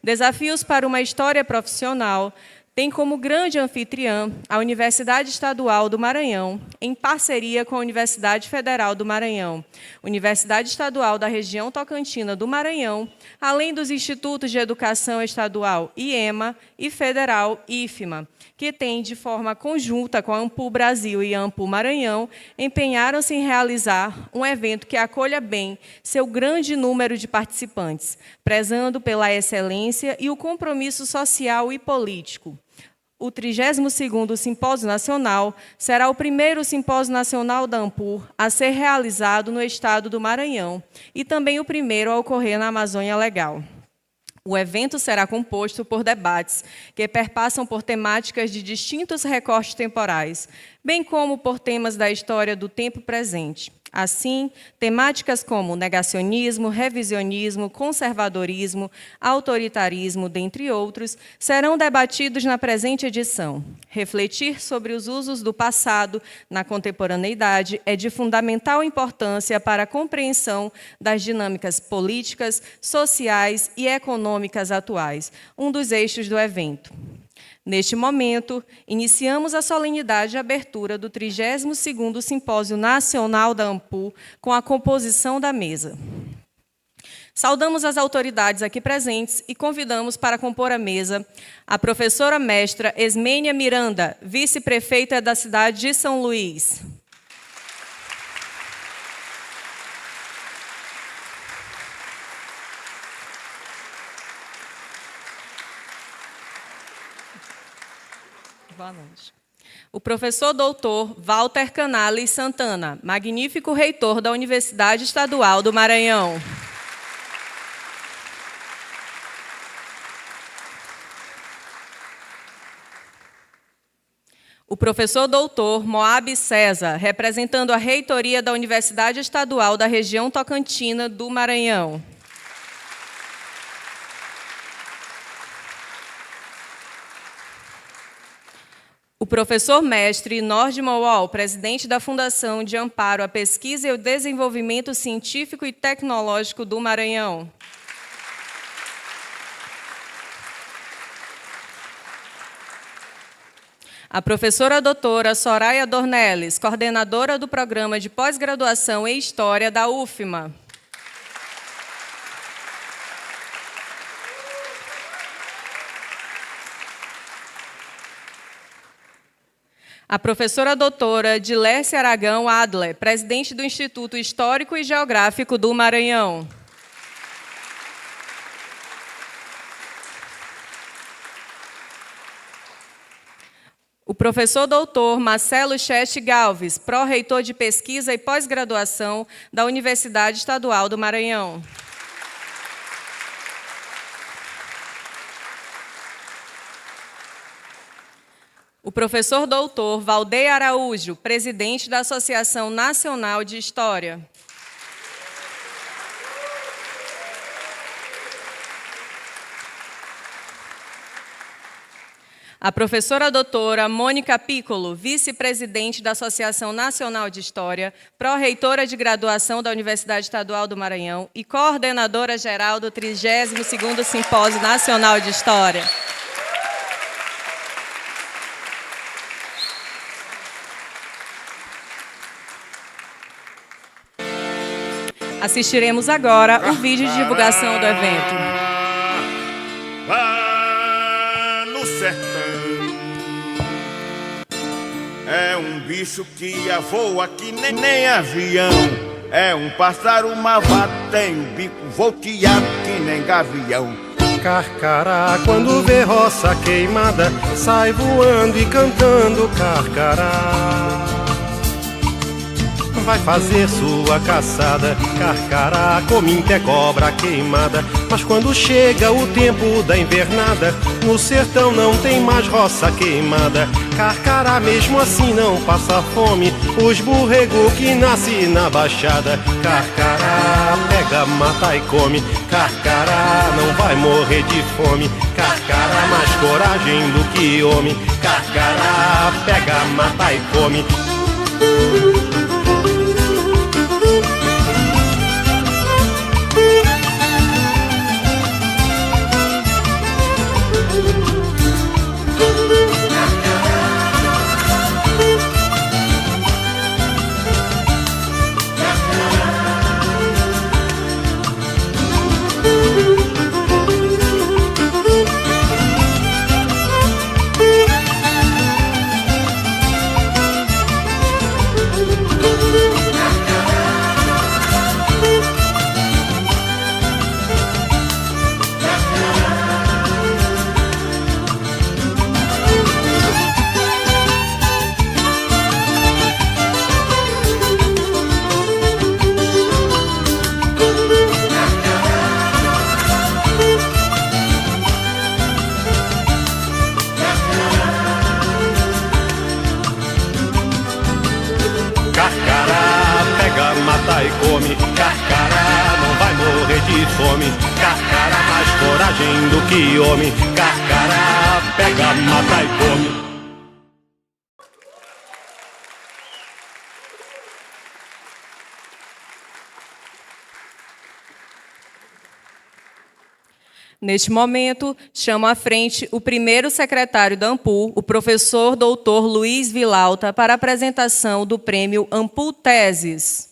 Desafios para uma história profissional tem como grande anfitriã a Universidade Estadual do Maranhão, em parceria com a Universidade Federal do Maranhão, Universidade Estadual da Região Tocantina do Maranhão, além dos Institutos de Educação Estadual IEMA e Federal IFMA, que têm, de forma conjunta com a Ampul Brasil e a Ampul Maranhão, empenharam-se em realizar um evento que acolha bem seu grande número de participantes, prezando pela excelência e o compromisso social e político. O 32º Simpósio Nacional será o primeiro simpósio nacional da Ampul a ser realizado no estado do Maranhão e também o primeiro a ocorrer na Amazônia Legal. O evento será composto por debates que perpassam por temáticas de distintos recortes temporais, bem como por temas da história do tempo presente. Assim, temáticas como negacionismo, revisionismo, conservadorismo, autoritarismo, dentre outros, serão debatidos na presente edição. Refletir sobre os usos do passado na contemporaneidade é de fundamental importância para a compreensão das dinâmicas políticas, sociais e econômicas atuais, um dos eixos do evento. Neste momento, iniciamos a solenidade de abertura do 32º Simpósio Nacional da Ampul com a composição da mesa. Saudamos as autoridades aqui presentes e convidamos para compor a mesa a professora mestra Esmênia Miranda, vice-prefeita da cidade de São Luís. Boa noite. O professor doutor Walter Canales Santana, magnífico reitor da Universidade Estadual do Maranhão. O professor doutor Moab César, representando a reitoria da Universidade Estadual da Região Tocantina do Maranhão. O professor mestre Nordman Wall, presidente da Fundação de Amparo à Pesquisa e ao Desenvolvimento Científico e Tecnológico do Maranhão. A professora doutora Soraya Dornelles, coordenadora do Programa de Pós-Graduação em História da UFMA. A professora doutora Dilércia Aragão Adler, presidente do Instituto Histórico e Geográfico do Maranhão. O professor doutor Marcelo Cheste Galves, pró-reitor de Pesquisa e Pós-Graduação da Universidade Estadual do Maranhão. O professor doutor Valdeir Araújo, presidente da Associação Nacional de História. A professora doutora Mônica Piccolo, vice-presidente da Associação Nacional de História, pró-reitora de graduação da Universidade Estadual do Maranhão e coordenadora geral do 32º Simpósio Nacional de História. Assistiremos agora o vídeo de divulgação do evento. Lá no sertão é um bicho que voa que nem avião. É um pássaro malvado, tem um bico volteado que nem gavião. Carcará, quando vê roça queimada, sai voando e cantando carcará. Vai fazer sua caçada, carcará, come até cobra queimada. Mas quando chega o tempo da invernada, no sertão não tem mais roça queimada. Carcará mesmo assim não passa fome, os borrego que nasce na baixada. Carcará pega, mata e come, carcará não vai morrer de fome. Carcará mais coragem do que homem, carcará pega, mata e come. que homem, carcará, pega, mata e come. Neste momento, chamo à frente o primeiro secretário da AMPU, o professor doutor Luiz Vilauta, para a apresentação do prêmio AMPU Teses.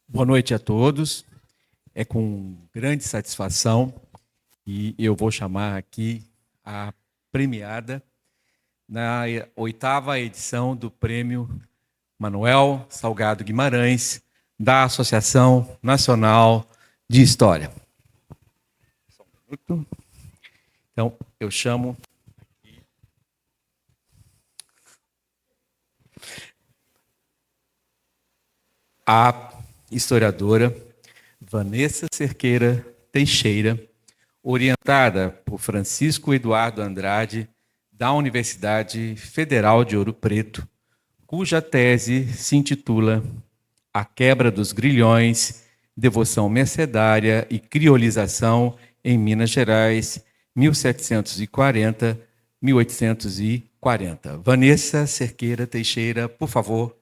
Boa noite a todos. É com grande satisfação e eu vou chamar aqui a premiada na 8ª edição do Prêmio Manuel Salgado Guimarães, da Associação Nacional de História. Só um minuto. Então, eu chamo a historiadora Vanessa Cerqueira Teixeira, orientada por Francisco Eduardo Andrade, da Universidade Federal de Ouro Preto, cuja tese se intitula A Quebra dos Grilhões, Devoção Mercedária e Criolização em Minas Gerais, 1740-1840. Vanessa Cerqueira Teixeira, por favor.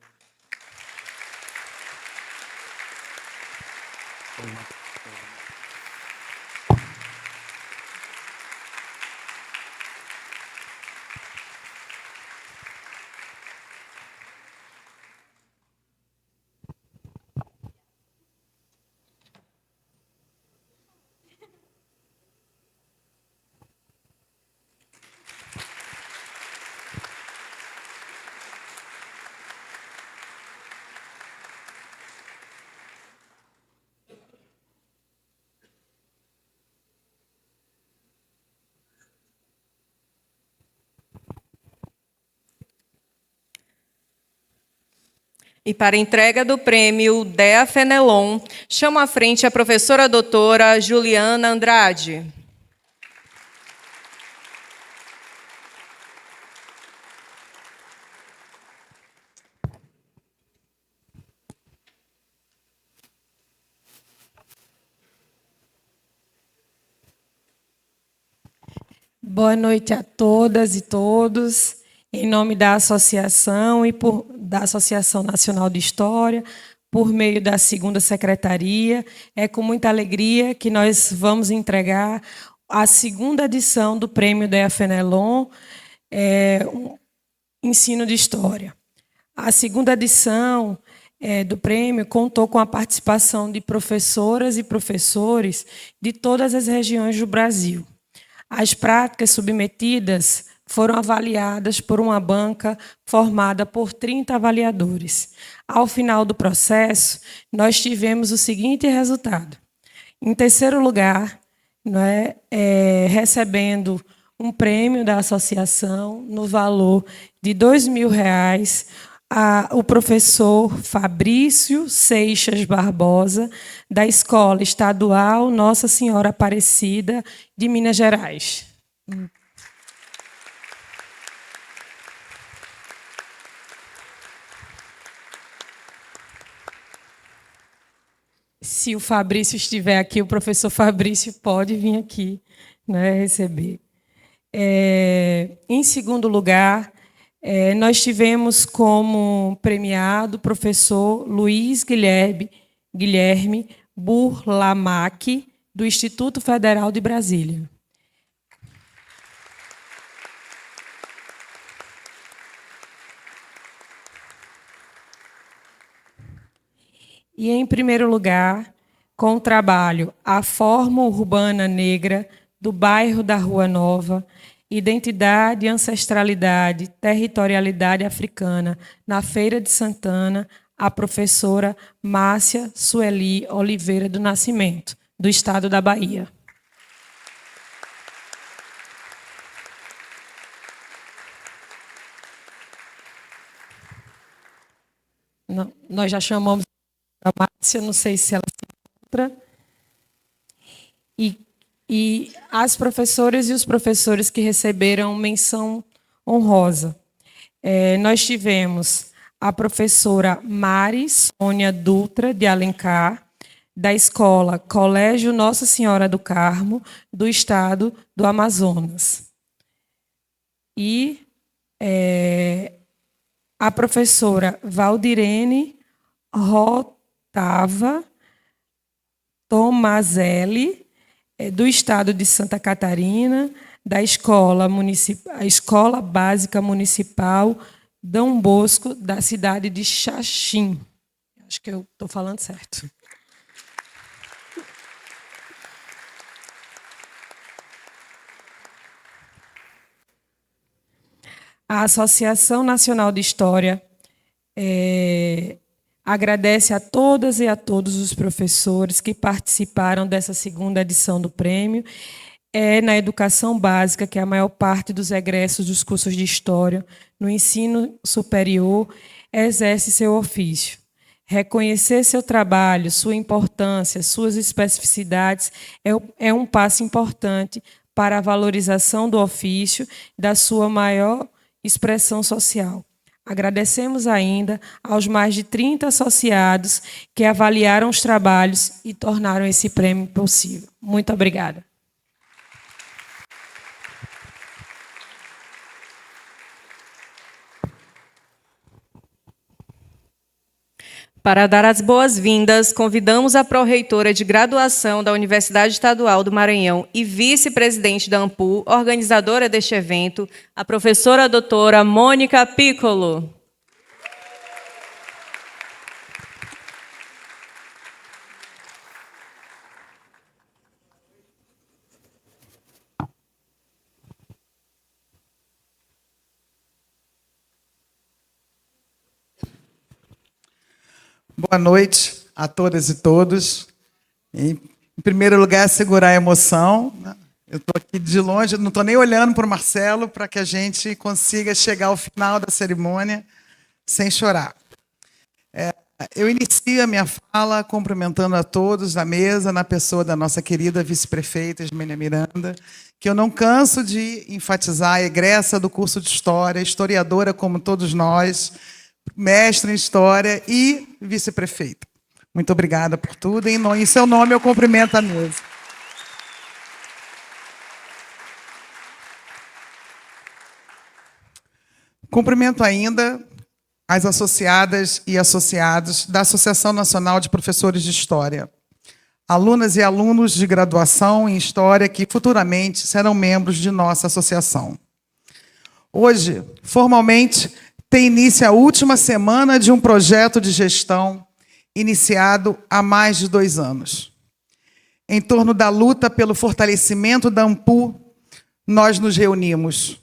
E para a entrega do prêmio Dea Fenelon, chamo à frente a professora doutora Juliana Andrade. Boa noite a todas e todos. Em nome da associação da Associação Nacional de História, por meio da 2ª Secretaria, é com muita alegria que nós vamos entregar a 2ª edição do Prêmio Dea Fenelon, Ensino de História. A 2ª edição do prêmio contou com a participação de professoras e professores de todas as regiões do Brasil. As práticas submetidas foram avaliadas por uma banca formada por 30 avaliadores. Ao final do processo, nós tivemos o seguinte resultado. Em terceiro lugar, recebendo um prêmio da associação no valor de R$ 2.000, o professor Fabrício Seixas Barbosa, da Escola Estadual Nossa Senhora Aparecida de Minas Gerais. Se o Fabrício estiver aqui, o professor Fabrício pode vir aqui, receber. Em segundo lugar, nós tivemos como premiado o professor Luiz Guilherme Burlamac, do Instituto Federal de Brasília. E, em primeiro lugar, com o trabalho A Forma Urbana Negra do Bairro da Rua Nova, Identidade, Ancestralidade, Territorialidade Africana na Feira de Santana, a professora Márcia Sueli Oliveira do Nascimento, do Estado da Bahia. Nós já chamamos a Márcia, não sei se ela se encontra. E, e as professoras e os professores que receberam menção honrosa. Nós tivemos a professora Mari Sônia Dutra de Alencar, da escola Colégio Nossa Senhora do Carmo, do estado do Amazonas. E a professora Valdirene Rotava Tomazelli, do estado de Santa Catarina, da escola Básica Municipal Dom Bosco, da cidade de Xaxim. Acho que eu estou falando certo. A Associação Nacional de História agradece a todas e a todos os professores que participaram dessa segunda edição do prêmio. Na educação básica que a maior parte dos egressos dos cursos de História no ensino superior exerce seu ofício. Reconhecer seu trabalho, sua importância, suas especificidades é um passo importante para a valorização do ofício, da sua maior expressão social. Agradecemos ainda aos mais de 30 associados que avaliaram os trabalhos e tornaram esse prêmio possível. Muito obrigada. Para dar as boas-vindas, convidamos a pró-reitora de graduação da Universidade Estadual do Maranhão e vice-presidente da AMPU, organizadora deste evento, a professora doutora Mônica Piccolo. Boa noite a todas e todos. Em primeiro lugar, segurar a emoção. Eu estou aqui de longe, não estou nem olhando para o Marcelo, para que a gente consiga chegar ao final da cerimônia sem chorar. Eu inicio a minha fala cumprimentando a todos da mesa, na pessoa da nossa querida vice-prefeita, Ismênia Miranda, que eu não canso de enfatizar, egressa do curso de História, historiadora como todos nós, mestre em História e vice-prefeita. Muito obrigada por tudo. Em seu nome, eu cumprimento a mesa. Cumprimento ainda as associadas e associados da Associação Nacional de Professores de História, alunas e alunos de graduação em História que futuramente serão membros de nossa associação. Hoje, formalmente, tem início a última semana de um projeto de gestão iniciado há mais de 2 anos. Em torno da luta pelo fortalecimento da AMPU, nós nos reunimos.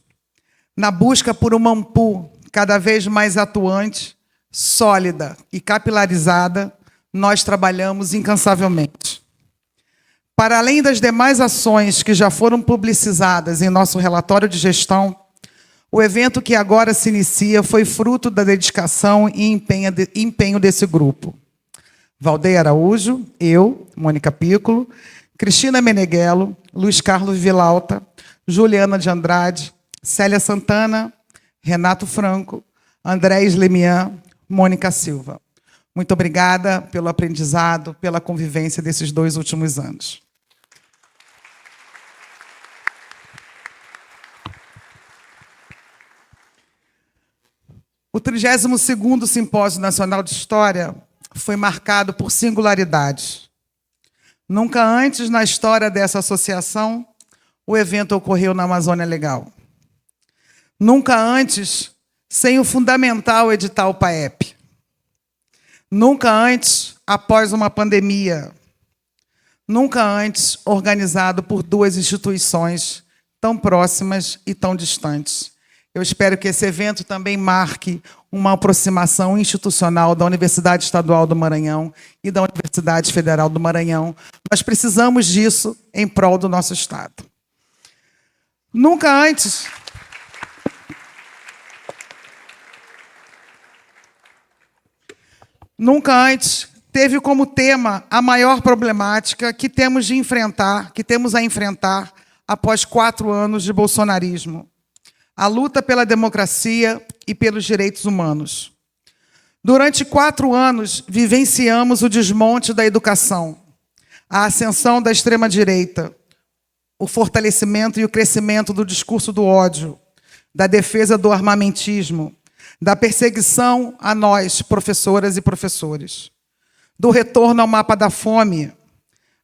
Na busca por uma AMPU cada vez mais atuante, sólida e capilarizada, nós trabalhamos incansavelmente. Para além das demais ações que já foram publicizadas em nosso relatório de gestão, o evento que agora se inicia foi fruto da dedicação e empenho desse grupo. Valdeir Araújo, eu, Mônica Piccolo, Cristina Meneghello, Luiz Carlos Vilauta, Juliana de Andrade, Célia Santana, Renato Franco, Andrés Lemian, Mônica Silva. Muito obrigada pelo aprendizado, pela convivência desses 2 últimos anos. O 32º Simpósio Nacional de História foi marcado por singularidades. Nunca antes na história dessa associação o evento ocorreu na Amazônia Legal. Nunca antes sem o fundamental edital PAEP. Nunca antes após uma pandemia. Nunca antes organizado por 2 instituições tão próximas e tão distantes. Eu espero que esse evento também marque uma aproximação institucional da Universidade Estadual do Maranhão e da Universidade Federal do Maranhão. Nós precisamos disso em prol do nosso Estado. Nunca antes teve como tema a maior problemática que temos a enfrentar após 4 anos de bolsonarismo: a luta pela democracia e pelos direitos humanos. Durante 4 anos, vivenciamos o desmonte da educação, a ascensão da extrema-direita, o fortalecimento e o crescimento do discurso do ódio, da defesa do armamentismo, da perseguição a nós, professoras e professores, do retorno ao mapa da fome,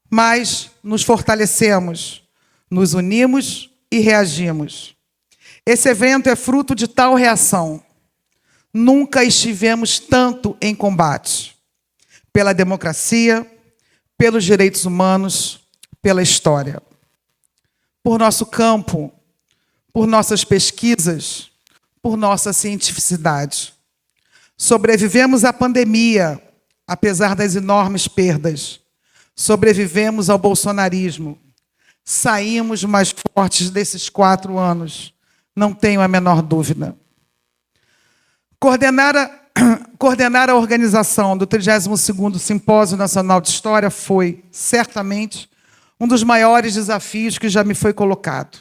mas nos fortalecemos, nos unimos e reagimos. Esse evento é fruto de tal reação. Nunca estivemos tanto em combate pela democracia, pelos direitos humanos, pela história. Por nosso campo, por nossas pesquisas, por nossa cientificidade. Sobrevivemos à pandemia, apesar das enormes perdas. Sobrevivemos ao bolsonarismo. Saímos mais fortes desses 4 anos, não tenho a menor dúvida. Coordenar a organização do 32º Simpósio Nacional de História foi, certamente, um dos maiores desafios que já me foi colocado.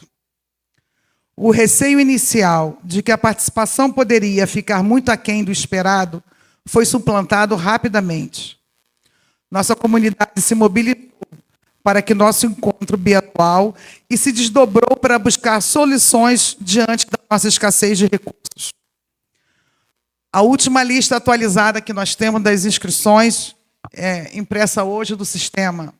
O receio inicial de que a participação poderia ficar muito aquém do esperado foi suplantado rapidamente. Nossa comunidade se mobilizou para que nosso encontro bianual e se desdobrou para buscar soluções diante da nossa escassez de recursos. A última lista atualizada que nós temos das inscrições, impressa hoje do sistema,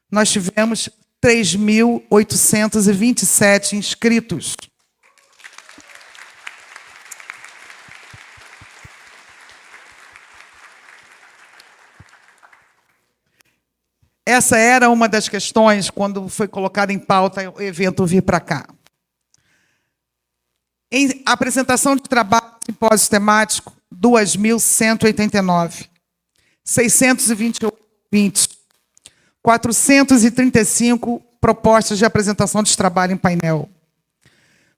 nós tivemos 3.827 inscritos. Essa era uma das questões quando foi colocada em pauta o evento vir para cá. Em apresentação de trabalho de simpósio temático, 2.189, 628 ouvintes, 435 propostas de apresentação de trabalho em painel,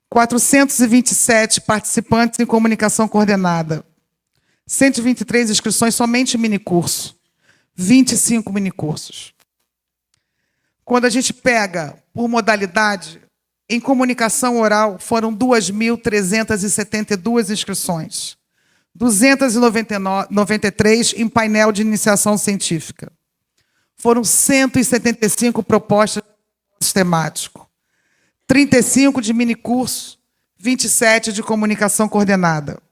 427 participantes em comunicação coordenada, 123 inscrições somente em minicurso, 25 minicursos. Quando a gente pega por modalidade, em comunicação oral foram 2.372 inscrições, 293 em painel de iniciação científica. Foram 175 propostas de temático, 35 de minicurso, 27 de comunicação coordenada.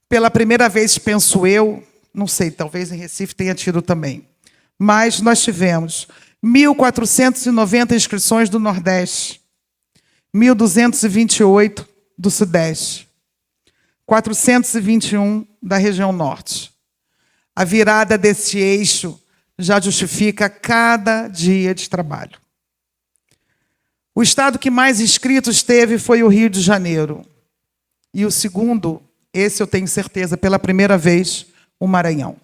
Pela primeira vez, penso eu, não sei, talvez em Recife tenha tido também, mas nós tivemos 1.490 inscrições do Nordeste, 1.228 do Sudeste, 421 da região Norte. A virada desse eixo já justifica cada dia de trabalho. O estado que mais inscritos teve foi o Rio de Janeiro. E o segundo, esse eu tenho certeza, pela primeira vez, o Maranhão.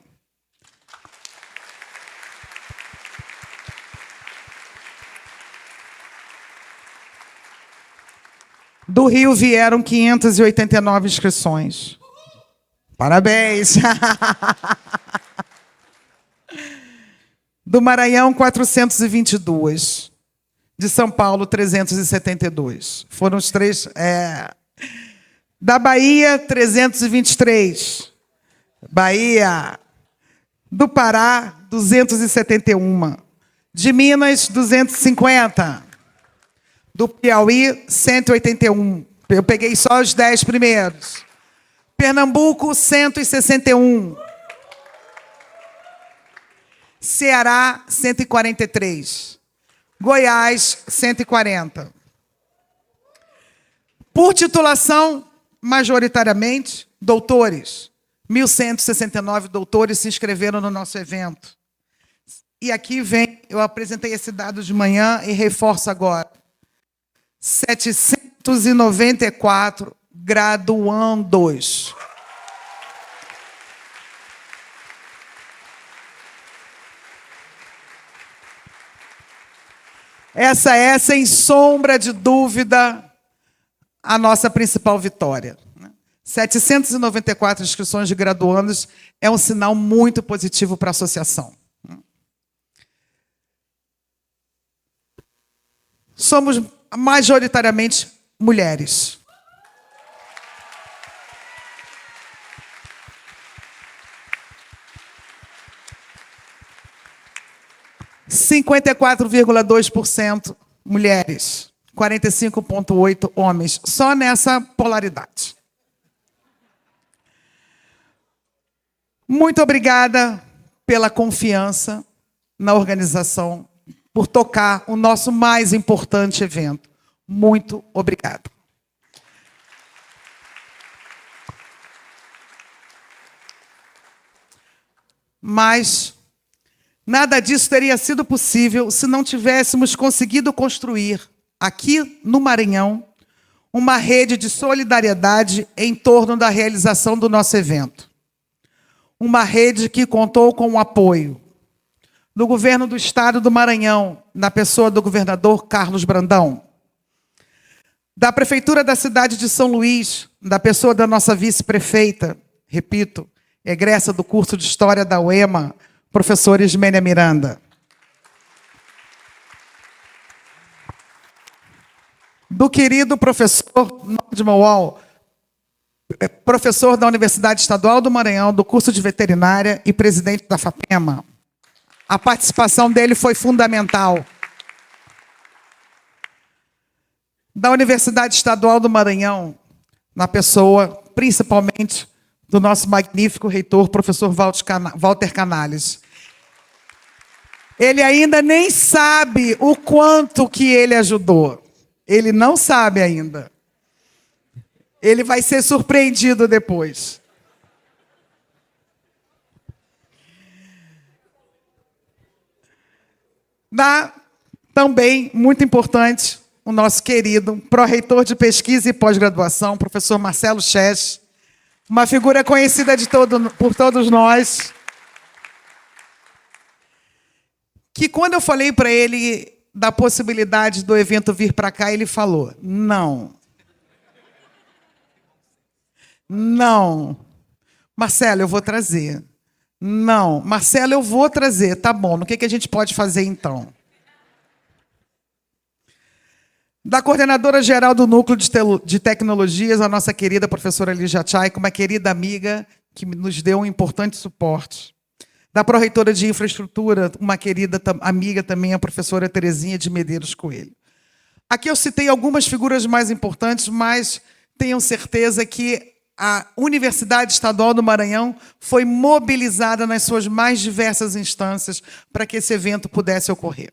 Do Rio vieram 589 inscrições. Parabéns! Do Maranhão, 422. De São Paulo, 372. Foram os 3. Da Bahia, 323. Bahia. Do Pará, 271. De Minas, 250. Do Piauí, 181. Eu peguei só os 10 primeiros. Pernambuco, 161. Ceará, 143. Goiás, 140. Por titulação, majoritariamente, doutores. 1.169 doutores se inscreveram no nosso evento. E aqui vem, eu apresentei esse dado de manhã e reforço agora. 794 graduandos. Essa é, sem sombra de dúvida, a nossa principal vitória. 794 inscrições de graduandos é um sinal muito positivo para a associação. Somos majoritariamente mulheres. – 54,2% mulheres, 45,8% homens, só nessa polaridade. Muito obrigada pela confiança na organização, por tocar o nosso mais importante evento. Muito obrigado. Mas nada disso teria sido possível se não tivéssemos conseguido construir, aqui no Maranhão, uma rede de solidariedade em torno da realização do nosso evento. Uma rede que contou com o apoio do governo do estado do Maranhão, na pessoa do governador Carlos Brandão, da prefeitura da cidade de São Luís, da pessoa da nossa vice-prefeita, repito, egressa do curso de História da UEMA, professora Ismênia Miranda. Do querido professor Nordman Wall, professor da Universidade Estadual do Maranhão, do curso de veterinária e presidente da FAPEMA. A participação dele foi fundamental. Da Universidade Estadual do Maranhão, na pessoa, principalmente, do nosso magnífico reitor, professor Walter Canales. Ele ainda nem sabe o quanto que ele ajudou. Ele não sabe ainda. Ele vai ser surpreendido depois. Também, muito importante, o nosso querido pró-reitor de pesquisa e pós-graduação, professor Marcelo Chess, uma figura conhecida por todos nós, que quando eu falei para ele da possibilidade do evento vir para cá, ele falou, não. Não. Marcelo, eu vou trazer. Não. Marcelo, eu vou trazer. Tá bom, o que a gente pode fazer então? Da coordenadora-geral do Núcleo de Tecnologias, a nossa querida professora Lígia Tchaico, uma querida amiga que nos deu um importante suporte. Da pró-reitora de Infraestrutura, uma querida amiga também, a professora Terezinha de Medeiros Coelho. Aqui eu citei algumas figuras mais importantes, mas tenham certeza que a Universidade Estadual do Maranhão foi mobilizada nas suas mais diversas instâncias para que esse evento pudesse ocorrer.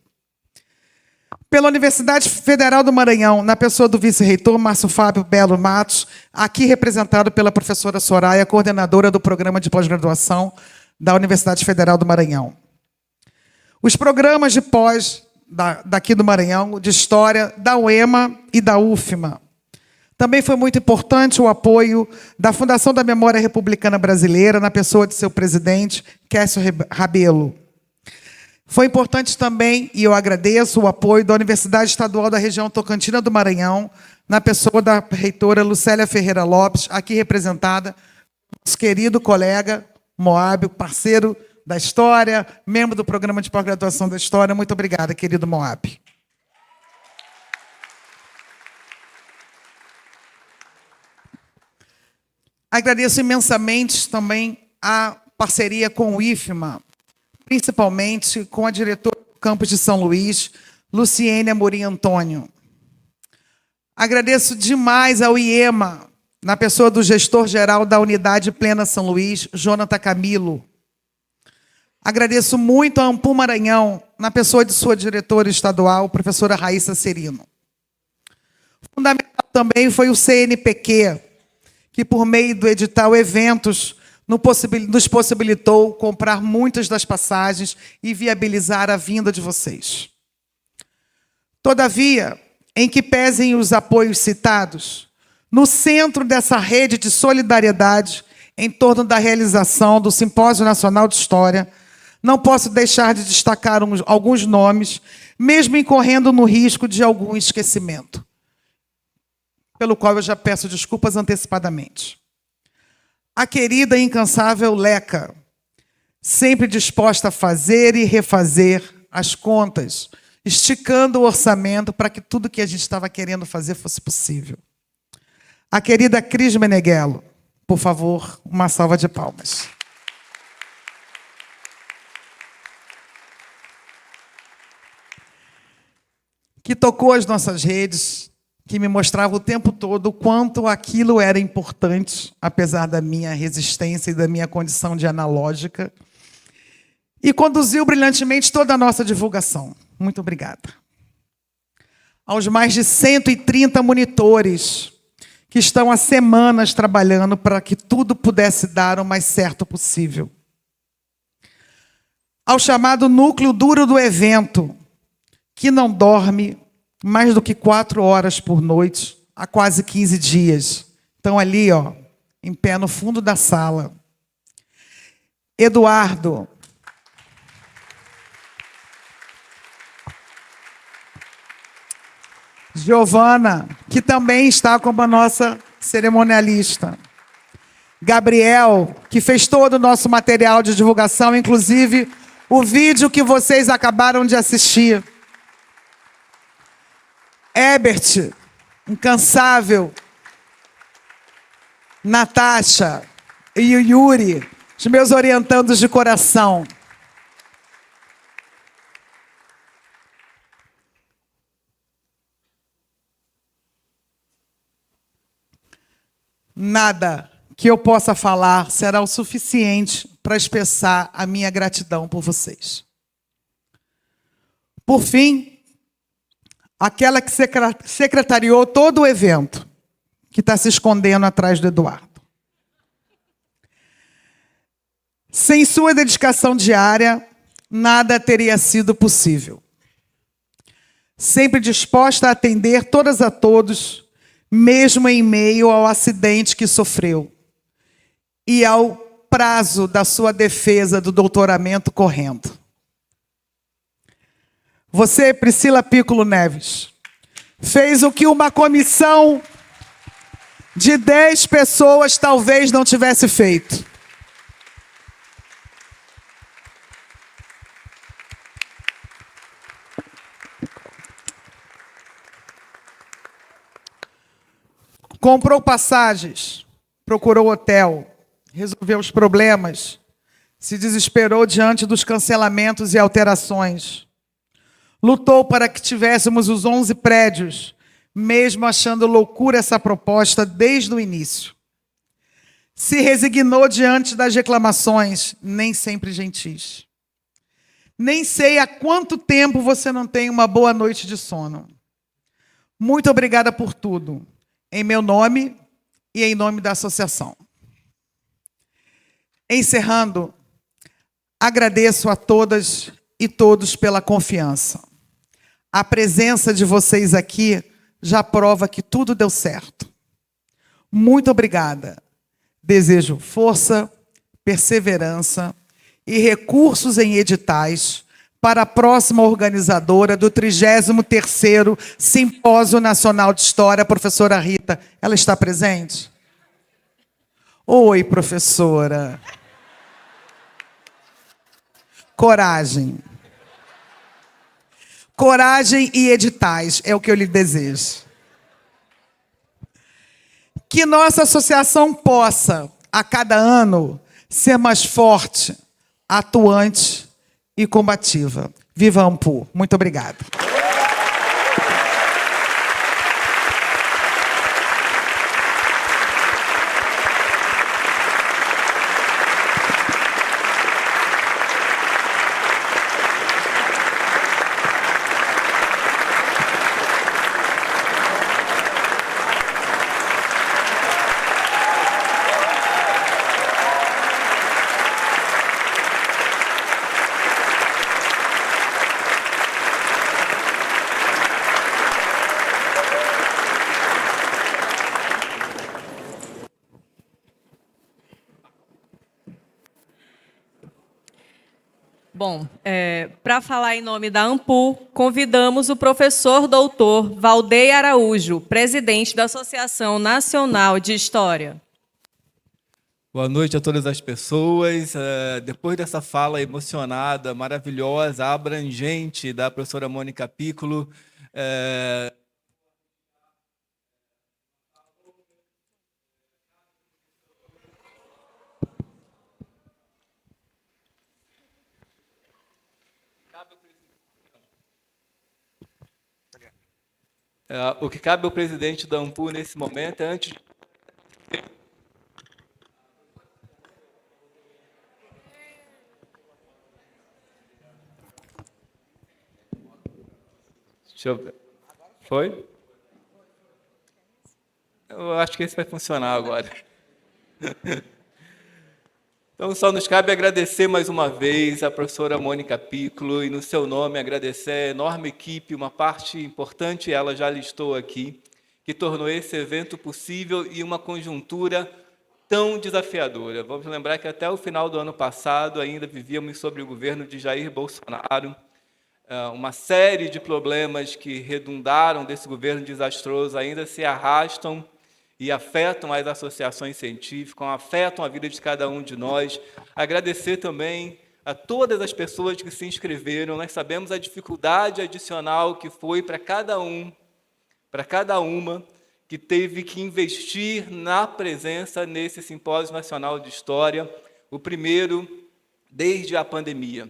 Pela Universidade Federal do Maranhão, na pessoa do vice-reitor Márcio Fábio Belo Matos, aqui representado pela professora Soraya, coordenadora do programa de pós-graduação da Universidade Federal do Maranhão. Os programas de pós daqui do Maranhão, de História, da UEMA e da UFMA. Também foi muito importante o apoio da Fundação da Memória Republicana Brasileira, na pessoa de seu presidente, Quércio Rabelo. Foi importante também, e eu agradeço, o apoio da Universidade Estadual da Região Tocantina do Maranhão, na pessoa da reitora Lucélia Ferreira Lopes, aqui representada, nosso querido colega Moab, parceiro da História, membro do programa de pós-graduação da História. Muito obrigada, querido Moab. Agradeço imensamente também a parceria com o IFMA, principalmente com a diretora do campus de São Luís, Luciene Amorim Antônio. Agradeço demais ao IEMA, na pessoa do gestor-geral da Unidade Plena São Luís, Jonathan Camilo. Agradeço muito a Ampu Maranhão, na pessoa de sua diretora estadual, professora Raíssa Serino. Fundamental também foi o CNPq, que, por meio do edital Eventos, nos possibilitou comprar muitas das passagens e viabilizar a vinda de vocês. Todavia, em que pesem os apoios citados, no centro dessa rede de solidariedade, em torno da realização do Simpósio Nacional de História, não posso deixar de destacar alguns nomes, mesmo incorrendo no risco de algum esquecimento, pelo qual eu já peço desculpas antecipadamente. A querida e incansável Leca, sempre disposta a fazer e refazer as contas, esticando o orçamento para que tudo que a gente estava querendo fazer fosse possível. A querida Cris Meneghello, por favor, uma salva de palmas. Que tocou as nossas redes, que me mostrava o tempo todo o quanto aquilo era importante, apesar da minha resistência e da minha condição de analógica, e conduziu brilhantemente toda a nossa divulgação. Muito obrigada. Aos mais de 130 monitores que estão há semanas trabalhando para que tudo pudesse dar o mais certo possível. Ao chamado núcleo duro do evento, que não dorme mais do que 4 horas por noite há quase 15 dias. Estão ali, ó, em pé no fundo da sala. Eduardo. Giovana, que também está como a nossa cerimonialista. Gabriel, que fez todo o nosso material de divulgação, inclusive o vídeo que vocês acabaram de assistir. Ebert, incansável. Natasha e o Yuri, os meus orientandos de coração. Nada que eu possa falar será o suficiente para expressar a minha gratidão por vocês. Por fim, aquela que secretariou todo o evento, que está se escondendo atrás do Eduardo. Sem sua dedicação diária, nada teria sido possível. Sempre disposta a atender todas a todos, mesmo em meio ao acidente que sofreu e ao prazo da sua defesa do doutoramento correndo. Você, Priscila Piccolo Neves, fez o que uma comissão de 10 pessoas talvez não tivesse feito. Comprou passagens, procurou hotel, resolveu os problemas, se desesperou diante dos cancelamentos e alterações. Lutou para que tivéssemos os 11 prédios, mesmo achando loucura essa proposta desde o início. Se resignou diante das reclamações, nem sempre gentis. Nem sei há quanto tempo você não tem uma boa noite de sono. Muito obrigada por tudo, em meu nome e em nome da associação. Encerrando, agradeço a todas e todos pela confiança. A presença de vocês aqui já prova que tudo deu certo. Muito obrigada. Desejo força, perseverança e recursos em editais para a próxima organizadora do 33º Simpósio Nacional de História, a professora Rita. Ela está presente? Oi, professora. Coragem. Coragem e editais é o que eu lhe desejo. Que nossa associação possa, a cada ano, ser mais forte, atuante e combativa. Viva a Ampu. Muito obrigada. Bom, para falar em nome da Ampu, convidamos o professor doutor Valdei Araújo, presidente da Associação Nacional de História. Boa noite a todas as pessoas. Depois dessa fala emocionada, maravilhosa, abrangente da professora Mônica Piccolo, o que cabe ao presidente da ANPU nesse momento é, antes de... Deixa eu ver. Foi? Eu acho que esse vai funcionar agora. Então, só nos cabe agradecer mais uma vez a professora Mônica Piccolo e, no seu nome, agradecer a enorme equipe, uma parte importante, ela já listou aqui, que tornou esse evento possível e uma conjuntura tão desafiadora. Vamos lembrar que até o final do ano passado ainda vivíamos sob o governo de Jair Bolsonaro, uma série de problemas que redundaram desse governo desastroso ainda se arrastam e afetam as associações científicas, afetam a vida de cada um de nós. Agradecer também a todas as pessoas que se inscreveram. Nós sabemos a dificuldade adicional que foi para cada uma que teve que investir na presença nesse Simpósio Nacional de História, o primeiro desde a pandemia.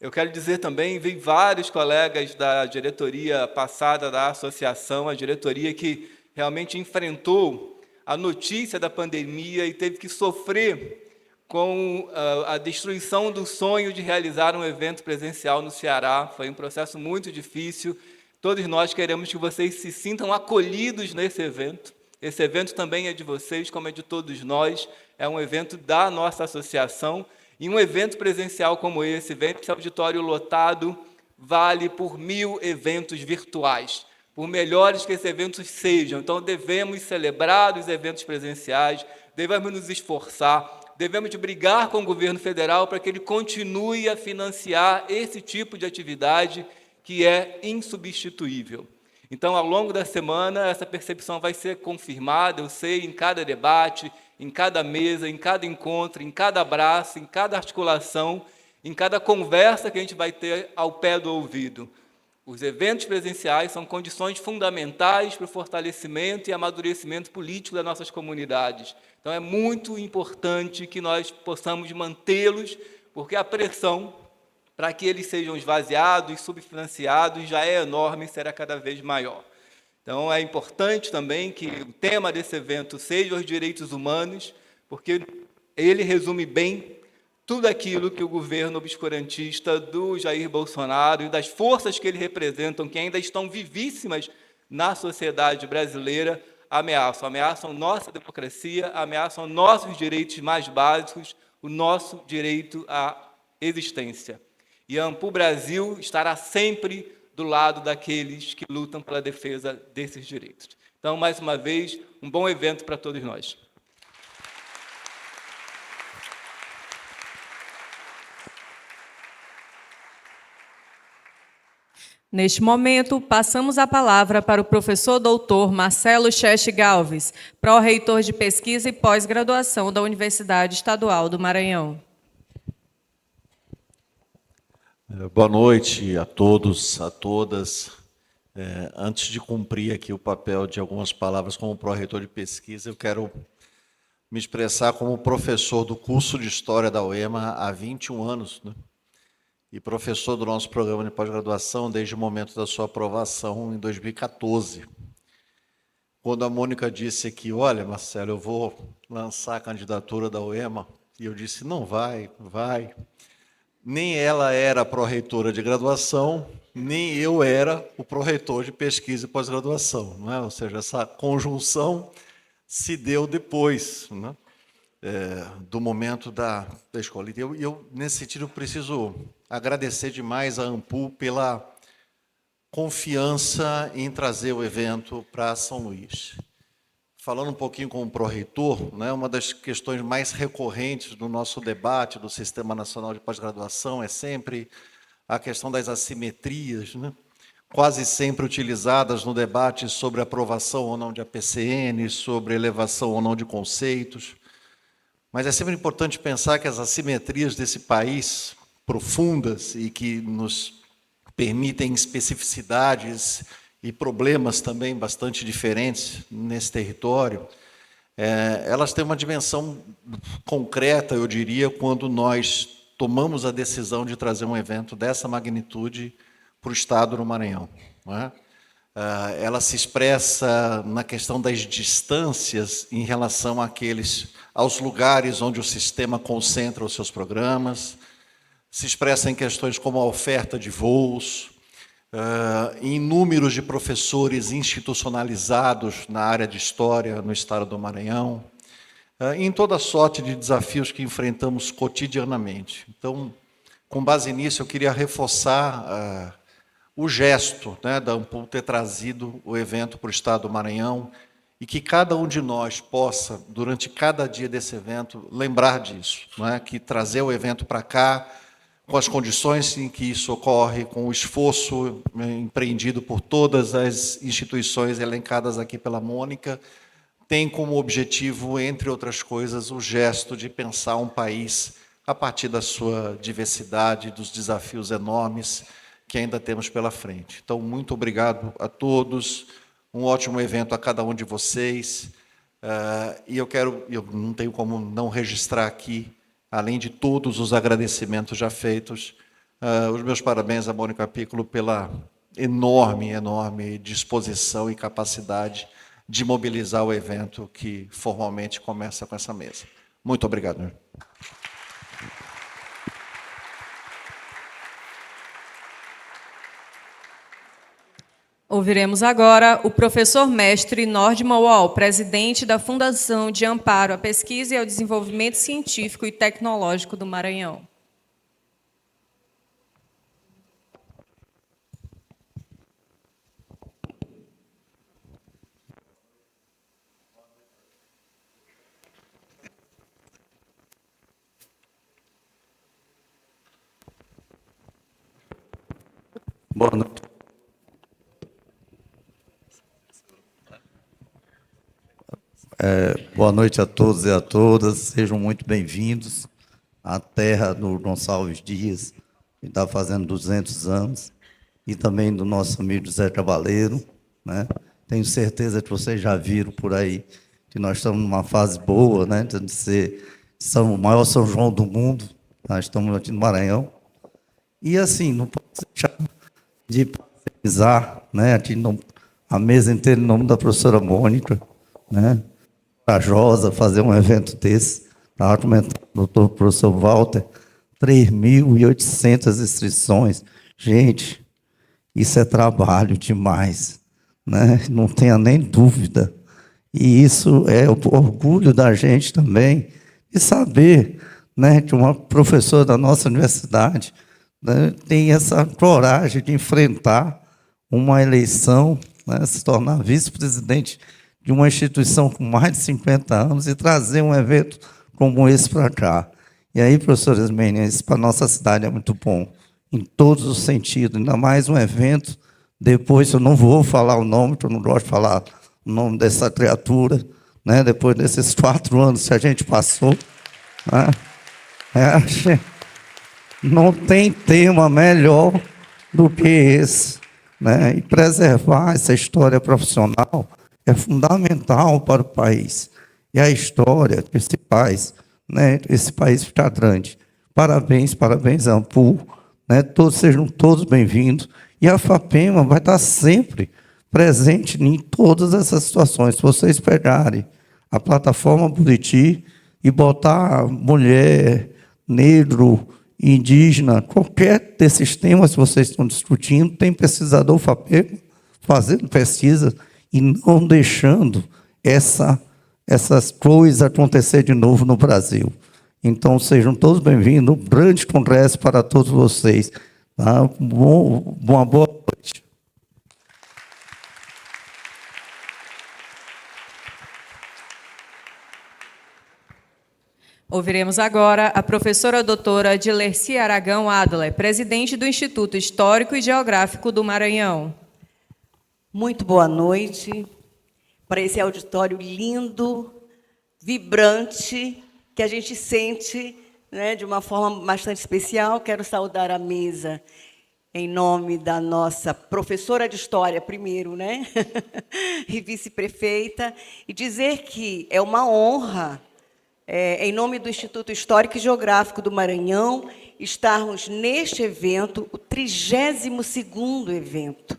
Eu quero dizer também, vi vários colegas da diretoria passada da associação, a diretoria que realmente enfrentou a notícia da pandemia e teve que sofrer com a destruição do sonho de realizar um evento presencial no Ceará. Foi um processo muito difícil. Todos nós queremos que vocês se sintam acolhidos nesse evento. Esse evento também é de vocês, como é de todos nós. É um evento da nossa associação. E um evento presencial como esse auditório lotado, vale por 1000 eventos virtuais, por melhores que esses eventos sejam. Então, devemos celebrar os eventos presenciais, devemos nos esforçar, devemos brigar com o governo federal para que ele continue a financiar esse tipo de atividade que é insubstituível. Então, ao longo da semana, essa percepção vai ser confirmada, eu sei, em cada debate, em cada mesa, em cada encontro, em cada abraço, em cada articulação, em cada conversa que a gente vai ter ao pé do ouvido. Os eventos presenciais são condições fundamentais para o fortalecimento e amadurecimento político das nossas comunidades. Então, é muito importante que nós possamos mantê-los, porque a pressão para que eles sejam esvaziados, subfinanciados, já é enorme e será cada vez maior. Então, é importante também que o tema desse evento seja os direitos humanos, porque ele resume bem tudo aquilo que o governo obscurantista do Jair Bolsonaro e das forças que ele representam, que ainda estão vivíssimas na sociedade brasileira, ameaçam. Ameaçam nossa democracia, ameaçam nossos direitos mais básicos, o nosso direito à existência. E a ANPU Brasil estará sempre do lado daqueles que lutam pela defesa desses direitos. Então, mais uma vez, um bom evento para todos nós. Neste momento, passamos a palavra para o professor doutor Marcelo Cheste Galves, pró-reitor de Pesquisa e Pós-Graduação da Universidade Estadual do Maranhão. Boa noite a todos, a todas. Antes de cumprir aqui o papel de algumas palavras como pró-reitor de pesquisa, eu quero me expressar como professor do curso de História da UEMA há 21 anos, né? E professor do nosso programa de pós-graduação desde o momento da sua aprovação em 2014. Quando a Mônica disse aqui, olha, Marcelo, eu vou lançar a candidatura da UEMA, e eu disse, não vai. Nem ela era pró-reitora de graduação, nem eu era o pró-reitor de pesquisa e pós-graduação, não é? Ou seja, essa conjunção se deu depois, né? Do momento da escola. E eu, nesse sentido, preciso agradecer demais a ANPU pela confiança em trazer o evento para São Luís. Falando um pouquinho como pró-reitor, né, uma das questões mais recorrentes do nosso debate do Sistema Nacional de Pós-Graduação é sempre a questão das assimetrias, né, quase sempre utilizadas no debate sobre aprovação ou não de APCN, sobre elevação ou não de conceitos. mas é sempre importante pensar que as assimetrias desse país, profundas e que nos permitem especificidades e problemas também bastante diferentes nesse território, elas têm uma dimensão concreta, eu diria, quando nós tomamos a decisão de trazer um evento dessa magnitude para o Estado do Maranhão. Não é? Ela se expressa na questão das distâncias em relação aos lugares onde o sistema concentra os seus programas, se expressa em questões como a oferta de voos, em números de professores institucionalizados na área de história no Estado do Maranhão, em toda sorte de desafios que enfrentamos cotidianamente. Então, com base nisso, eu queria reforçar o gesto, né, da Ampul ter trazido o evento para o Estado do Maranhão e que cada um de nós possa, durante cada dia desse evento, lembrar disso, não é? Que trazer o evento para cá, com as condições em que isso ocorre, com o esforço empreendido por todas as instituições elencadas aqui pela Mônica, tem como objetivo, entre outras coisas, o gesto de pensar um país a partir da sua diversidade, dos desafios enormes que ainda temos pela frente. Então, muito obrigado a todos, um ótimo evento a cada um de vocês, e eu não tenho como não registrar aqui, além de todos os agradecimentos já feitos, os meus parabéns a Mônica Piccolo pela enorme disposição e capacidade de mobilizar o evento que formalmente começa com essa mesa. Muito obrigado. Ouviremos agora o professor mestre Nordman Wall, presidente da Fundação de Amparo à Pesquisa e ao Desenvolvimento Científico e Tecnológico do Maranhão. Boa noite. Boa noite a todos e a todas, sejam muito bem-vindos à terra do Gonçalves Dias, que está fazendo 200 anos, e também do nosso amigo José Cavaleiro, né? Tenho certeza que vocês já viram por aí que nós estamos numa fase boa, né, de ser o maior São João do mundo. Nós estamos aqui no Maranhão. E, assim, não posso deixar de parabenizar, né, aqui a mesa inteira em nome da professora Mônica, né, corajosa fazer um evento desse. Estava comentando com o doutor professor Walter, 3.800 inscrições. Gente, isso é trabalho demais, né? Não tenha nem dúvida. E isso é o orgulho da gente também, de saber, né, que uma professora da nossa universidade, né, tem essa coragem de enfrentar uma eleição, né, se tornar vice-presidente de uma instituição com mais de 50 anos e trazer um evento como esse para cá. E aí, professora Ismênia, isso para a nossa cidade é muito bom, em todos os sentidos, ainda mais um evento. Depois, eu não vou falar o nome, porque eu não gosto de falar o nome dessa criatura, né? Depois desses 4 anos que a gente passou, né? Não tem tema melhor do que esse, né? E preservar essa história profissional é fundamental para o país. E a história que se faz, né, esse país ficar grande. Parabéns, parabéns, Ampul, né, sejam todos bem-vindos. E a FAPEMA vai estar sempre presente em todas essas situações. Se vocês pegarem a plataforma Buriti e botar mulher, negro, indígena, qualquer desses temas que vocês estão discutindo, tem pesquisador FAPEMA fazendo pesquisa e não deixando essas coisas acontecer de novo no Brasil. Então, sejam todos bem-vindos. Um grande congresso para todos vocês. Tá? Uma boa noite. Ouviremos agora a professora doutora Dilercy Aragão Adler, presidente do Instituto Histórico e Geográfico do Maranhão. Muito boa noite para esse auditório lindo, vibrante, que a gente sente, né, de uma forma bastante especial. Quero saudar a mesa em nome da nossa professora de História, primeiro, né? E vice-prefeita, e dizer que é uma honra, em nome do Instituto Histórico e Geográfico do Maranhão, estarmos neste evento, o 32º evento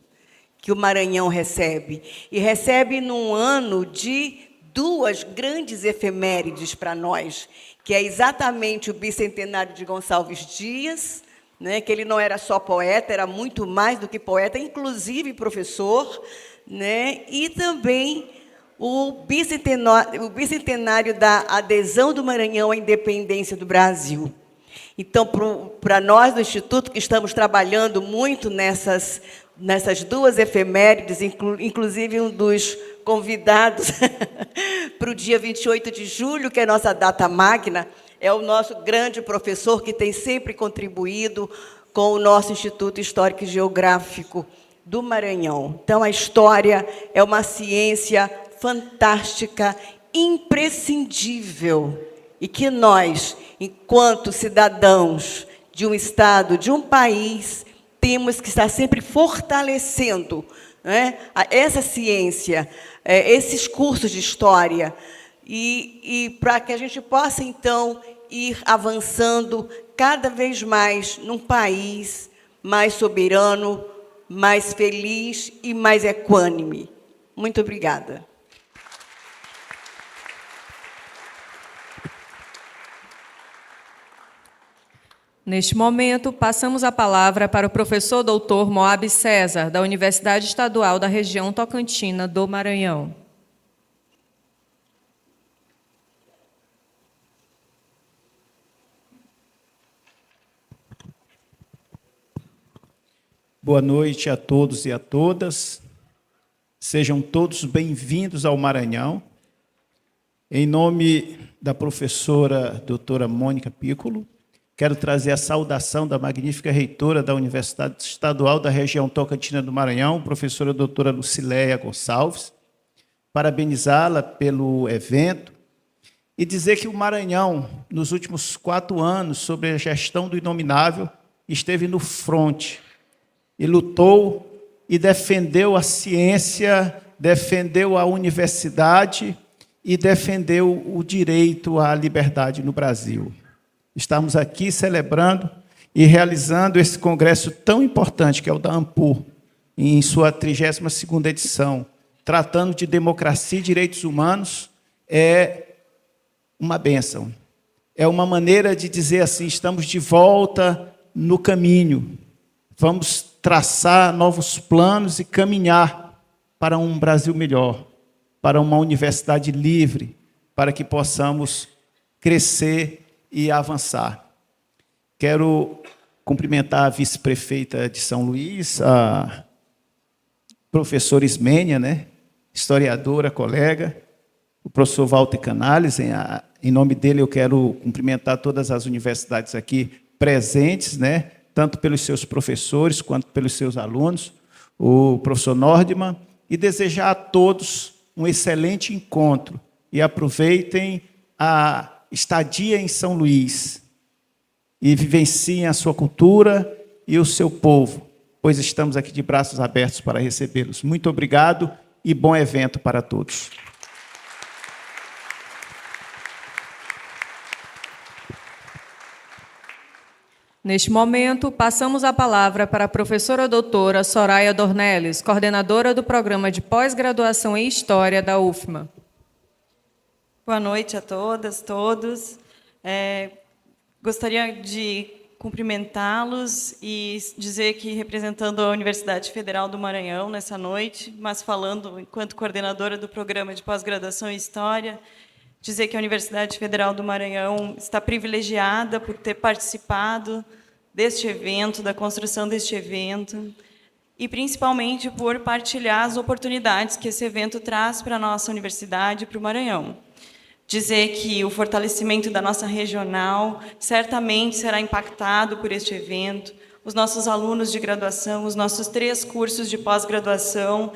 que o Maranhão recebe. E recebe num ano de 2 grandes efemérides para nós, que é exatamente o bicentenário de Gonçalves Dias, né, que ele não era só poeta, era muito mais do que poeta, inclusive professor, né, e também o bicentenário da adesão do Maranhão à independência do Brasil. Então, para nós do Instituto, que estamos trabalhando muito nessas 2 efemérides, inclusive um dos convidados para o dia 28 de julho, que é a nossa data magna, é o nosso grande professor que tem sempre contribuído com o nosso Instituto Histórico e Geográfico do Maranhão. Então, a história é uma ciência fantástica, imprescindível, e que nós, enquanto cidadãos de um Estado, de um país, temos que estar sempre fortalecendo, né, essa ciência, esses cursos de história, e para que a gente possa, então, ir avançando cada vez mais num país mais soberano, mais feliz e mais equânime. Muito obrigada. Neste momento, passamos a palavra para o professor doutor Moab César, da Universidade Estadual da Região Tocantina do Maranhão. Boa noite a todos e a todas. Sejam todos bem-vindos ao Maranhão. Em nome da professora doutora Mônica Piccolo, quero trazer a saudação da magnífica reitora da Universidade Estadual da Região Tocantina do Maranhão, professora doutora Lucileia Gonçalves, parabenizá-la pelo evento e dizer que o Maranhão, nos últimos 4 anos, sob a gestão do Inominável, esteve no fronte e lutou e defendeu a ciência, defendeu a universidade e defendeu o direito à liberdade no Brasil. Estamos aqui celebrando e realizando esse congresso tão importante, que é o da ANPUR, em sua 32ª edição, tratando de democracia e direitos humanos, é uma bênção. É uma maneira de dizer assim, estamos de volta no caminho. Vamos traçar novos planos e caminhar para um Brasil melhor, para uma universidade livre, para que possamos crescer e avançar. Quero cumprimentar a vice-prefeita de São Luís, a professora Ismênia, né? Historiadora, colega, o professor Walter Canales. Em nome dele, eu quero cumprimentar todas as universidades aqui presentes, né? Tanto pelos seus professores quanto pelos seus alunos, o professor Nordman, e desejar a todos um excelente encontro. E aproveitem a estadia em São Luís e vivenciem a sua cultura e o seu povo, pois estamos aqui de braços abertos para recebê-los. Muito obrigado e bom evento para todos. Neste momento, passamos a palavra para a professora doutora Soraya Dornelles, coordenadora do Programa de Pós-Graduação em História da UFMA. Boa noite a todas, todos. Gostaria de cumprimentá-los e dizer que, representando a Universidade Federal do Maranhão nessa noite, mas falando enquanto coordenadora do Programa de Pós-Graduação em História, dizer que a Universidade Federal do Maranhão está privilegiada por ter participado deste evento, da construção deste evento, e principalmente por partilhar as oportunidades que esse evento traz para a nossa universidade e para o Maranhão. Dizer que o fortalecimento da nossa regional certamente será impactado por este evento, os nossos alunos de graduação, os nossos 3 cursos de pós-graduação,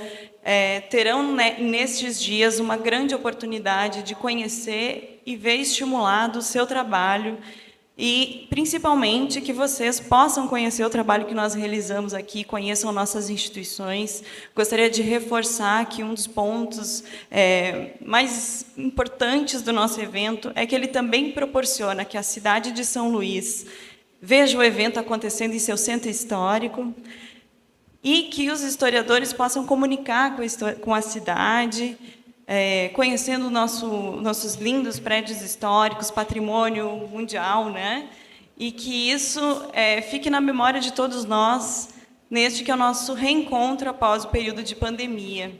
terão nestes dias uma grande oportunidade de conhecer e ver estimulado o seu trabalho e, principalmente, que vocês possam conhecer o trabalho que nós realizamos aqui, conheçam nossas instituições. Gostaria de reforçar que um dos pontos mais importantes do nosso evento é que ele também proporciona que a cidade de São Luís veja o evento acontecendo em seu centro histórico e que os historiadores possam comunicar com a cidade, conhecendo nossos lindos prédios históricos, patrimônio mundial, né? E que isso fique na memória de todos nós, neste que é o nosso reencontro após o período de pandemia.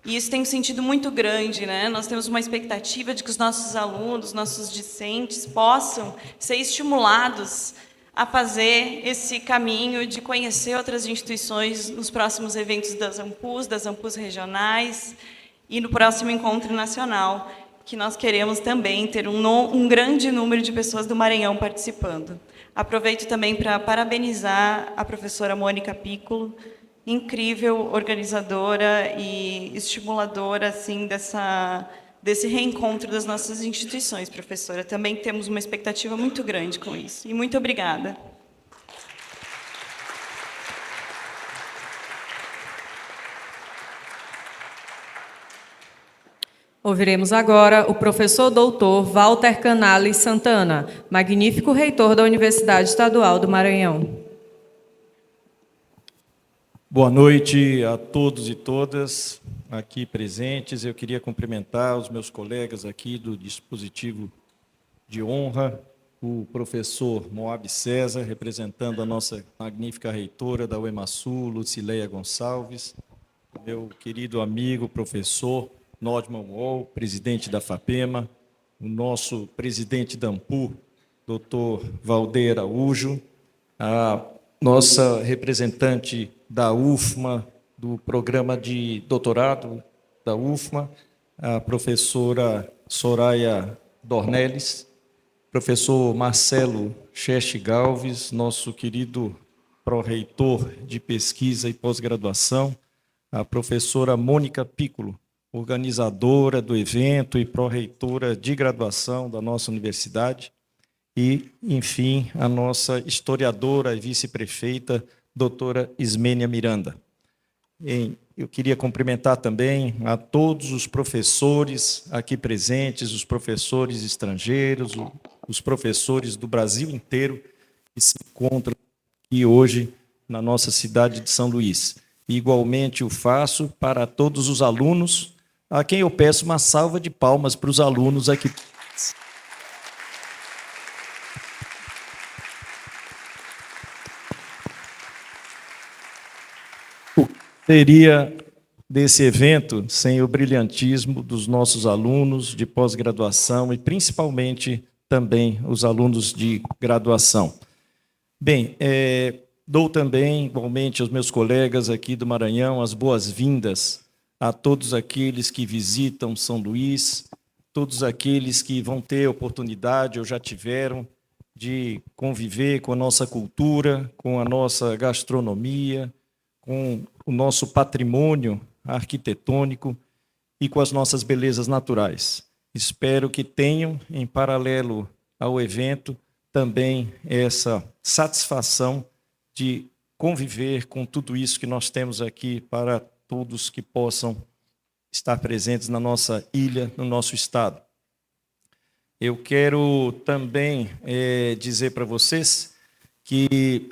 E isso tem um sentido muito grande, né? Nós temos uma expectativa de que os nossos alunos, nossos discentes, possam ser estimulados a fazer esse caminho de conhecer outras instituições nos próximos eventos das AMPUs regionais, e no próximo encontro nacional, que nós queremos também ter um grande número de pessoas do Maranhão participando. Aproveito também para parabenizar a professora Mônica Piccolo, incrível organizadora e estimuladora assim, desse reencontro das nossas instituições, professora. Também temos uma expectativa muito grande com isso. E muito obrigada. Ouviremos agora o professor doutor Walter Canales Santana, magnífico reitor da Universidade Estadual do Maranhão. Boa noite a todos e todas aqui presentes. Eu queria cumprimentar os meus colegas aqui do dispositivo de honra, o professor Moab César, representando a nossa magnífica reitora da UEMASU, Lucileia Gonçalves, meu querido amigo professor Nodman Wall, presidente da FAPEMA, o nosso presidente da AMPU, doutor Valdeir Araújo, a nossa representante da UFMA, do programa de doutorado da UFMA, a professora Soraya Dornelles, professor Marcelo Cheste Galves, nosso querido pró-reitor de pesquisa e pós-graduação, a professora Mônica Piccolo, organizadora do evento e pró-reitora de graduação da nossa universidade, e, enfim, a nossa historiadora e vice-prefeita, doutora Ismênia Miranda. Eu queria cumprimentar também a todos os professores aqui presentes, os professores estrangeiros, os professores do Brasil inteiro que se encontram aqui hoje na nossa cidade de São Luís. E, igualmente, o faço para todos os alunos, a quem eu peço uma salva de palmas para os alunos aqui. O que seria desse evento sem o brilhantismo dos nossos alunos de pós-graduação e, principalmente, também os alunos de graduação? Bem, dou também, igualmente, aos meus colegas aqui do Maranhão, as boas-vindas a todos aqueles que visitam São Luís, todos aqueles que vão ter oportunidade ou já tiveram de conviver com a nossa cultura, com a nossa gastronomia, com o nosso patrimônio arquitetônico e com as nossas belezas naturais. Espero que tenham, em paralelo ao evento, também essa satisfação de conviver com tudo isso que nós temos aqui para todos que possam estar presentes na nossa ilha, no nosso estado. Eu quero também dizer para vocês que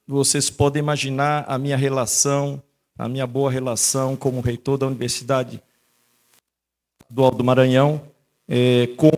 vocês podem imaginar a minha relação, a minha boa relação como reitor da Universidade Estadual do Maranhão com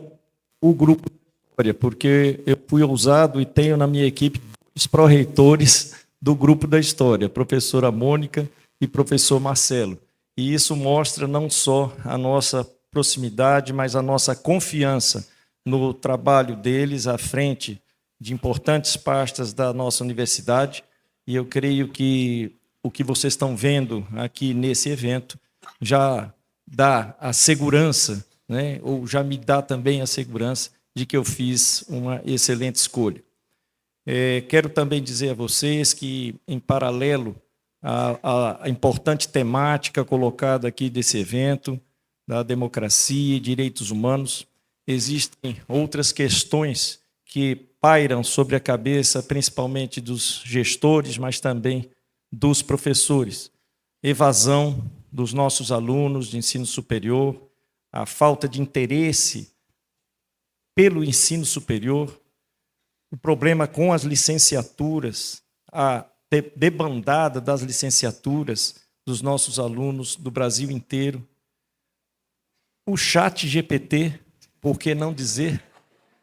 o grupo de história, porque eu fui ousado e tenho na minha equipe 2 pró-reitores do grupo da história, a professora Mônica e professor Marcelo. E isso mostra não só a nossa proximidade, mas a nossa confiança no trabalho deles à frente de importantes pastas da nossa universidade. E eu creio que o que vocês estão vendo aqui nesse evento já dá a segurança, né, ou já me dá também a segurança de que eu fiz uma excelente escolha. Quero também dizer a vocês que, em paralelo à importante temática colocada aqui desse evento, da democracia e direitos humanos, existem outras questões que pairam sobre a cabeça, principalmente dos gestores, mas também dos professores. Evasão dos nossos alunos de ensino superior, a falta de interesse pelo ensino superior, o problema com as licenciaturas, a debandada das licenciaturas dos nossos alunos do Brasil inteiro, o ChatGPT, por que não dizer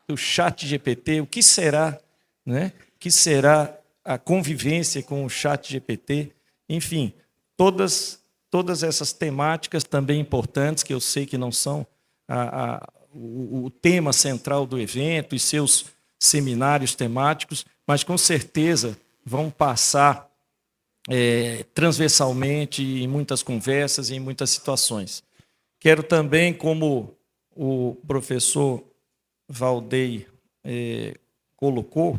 o ChatGPT, o que será, né? O que será a convivência com o ChatGPT, enfim, todas essas temáticas também importantes, que eu sei que não são o tema central do evento e seus seminários temáticos, mas com certeza vão passar transversalmente em muitas conversas e em muitas situações. Quero também, como o professor Valdei colocou,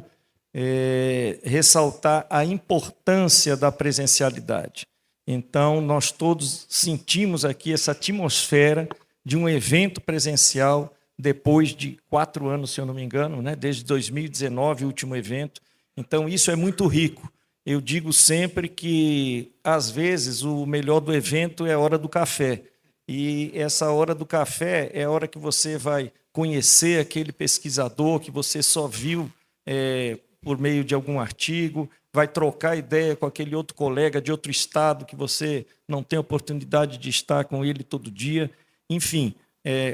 ressaltar a importância da presencialidade. Então, nós todos sentimos aqui essa atmosfera de um evento presencial depois de 4 anos, se eu não me engano, né? Desde 2019, o último evento. Então, isso é muito rico. Eu digo sempre que, às vezes, o melhor do evento é a hora do café. E essa hora do café é a hora que você vai conhecer aquele pesquisador que você só viu por meio de algum artigo, vai trocar ideia com aquele outro colega de outro estado que você não tem oportunidade de estar com ele todo dia. Enfim,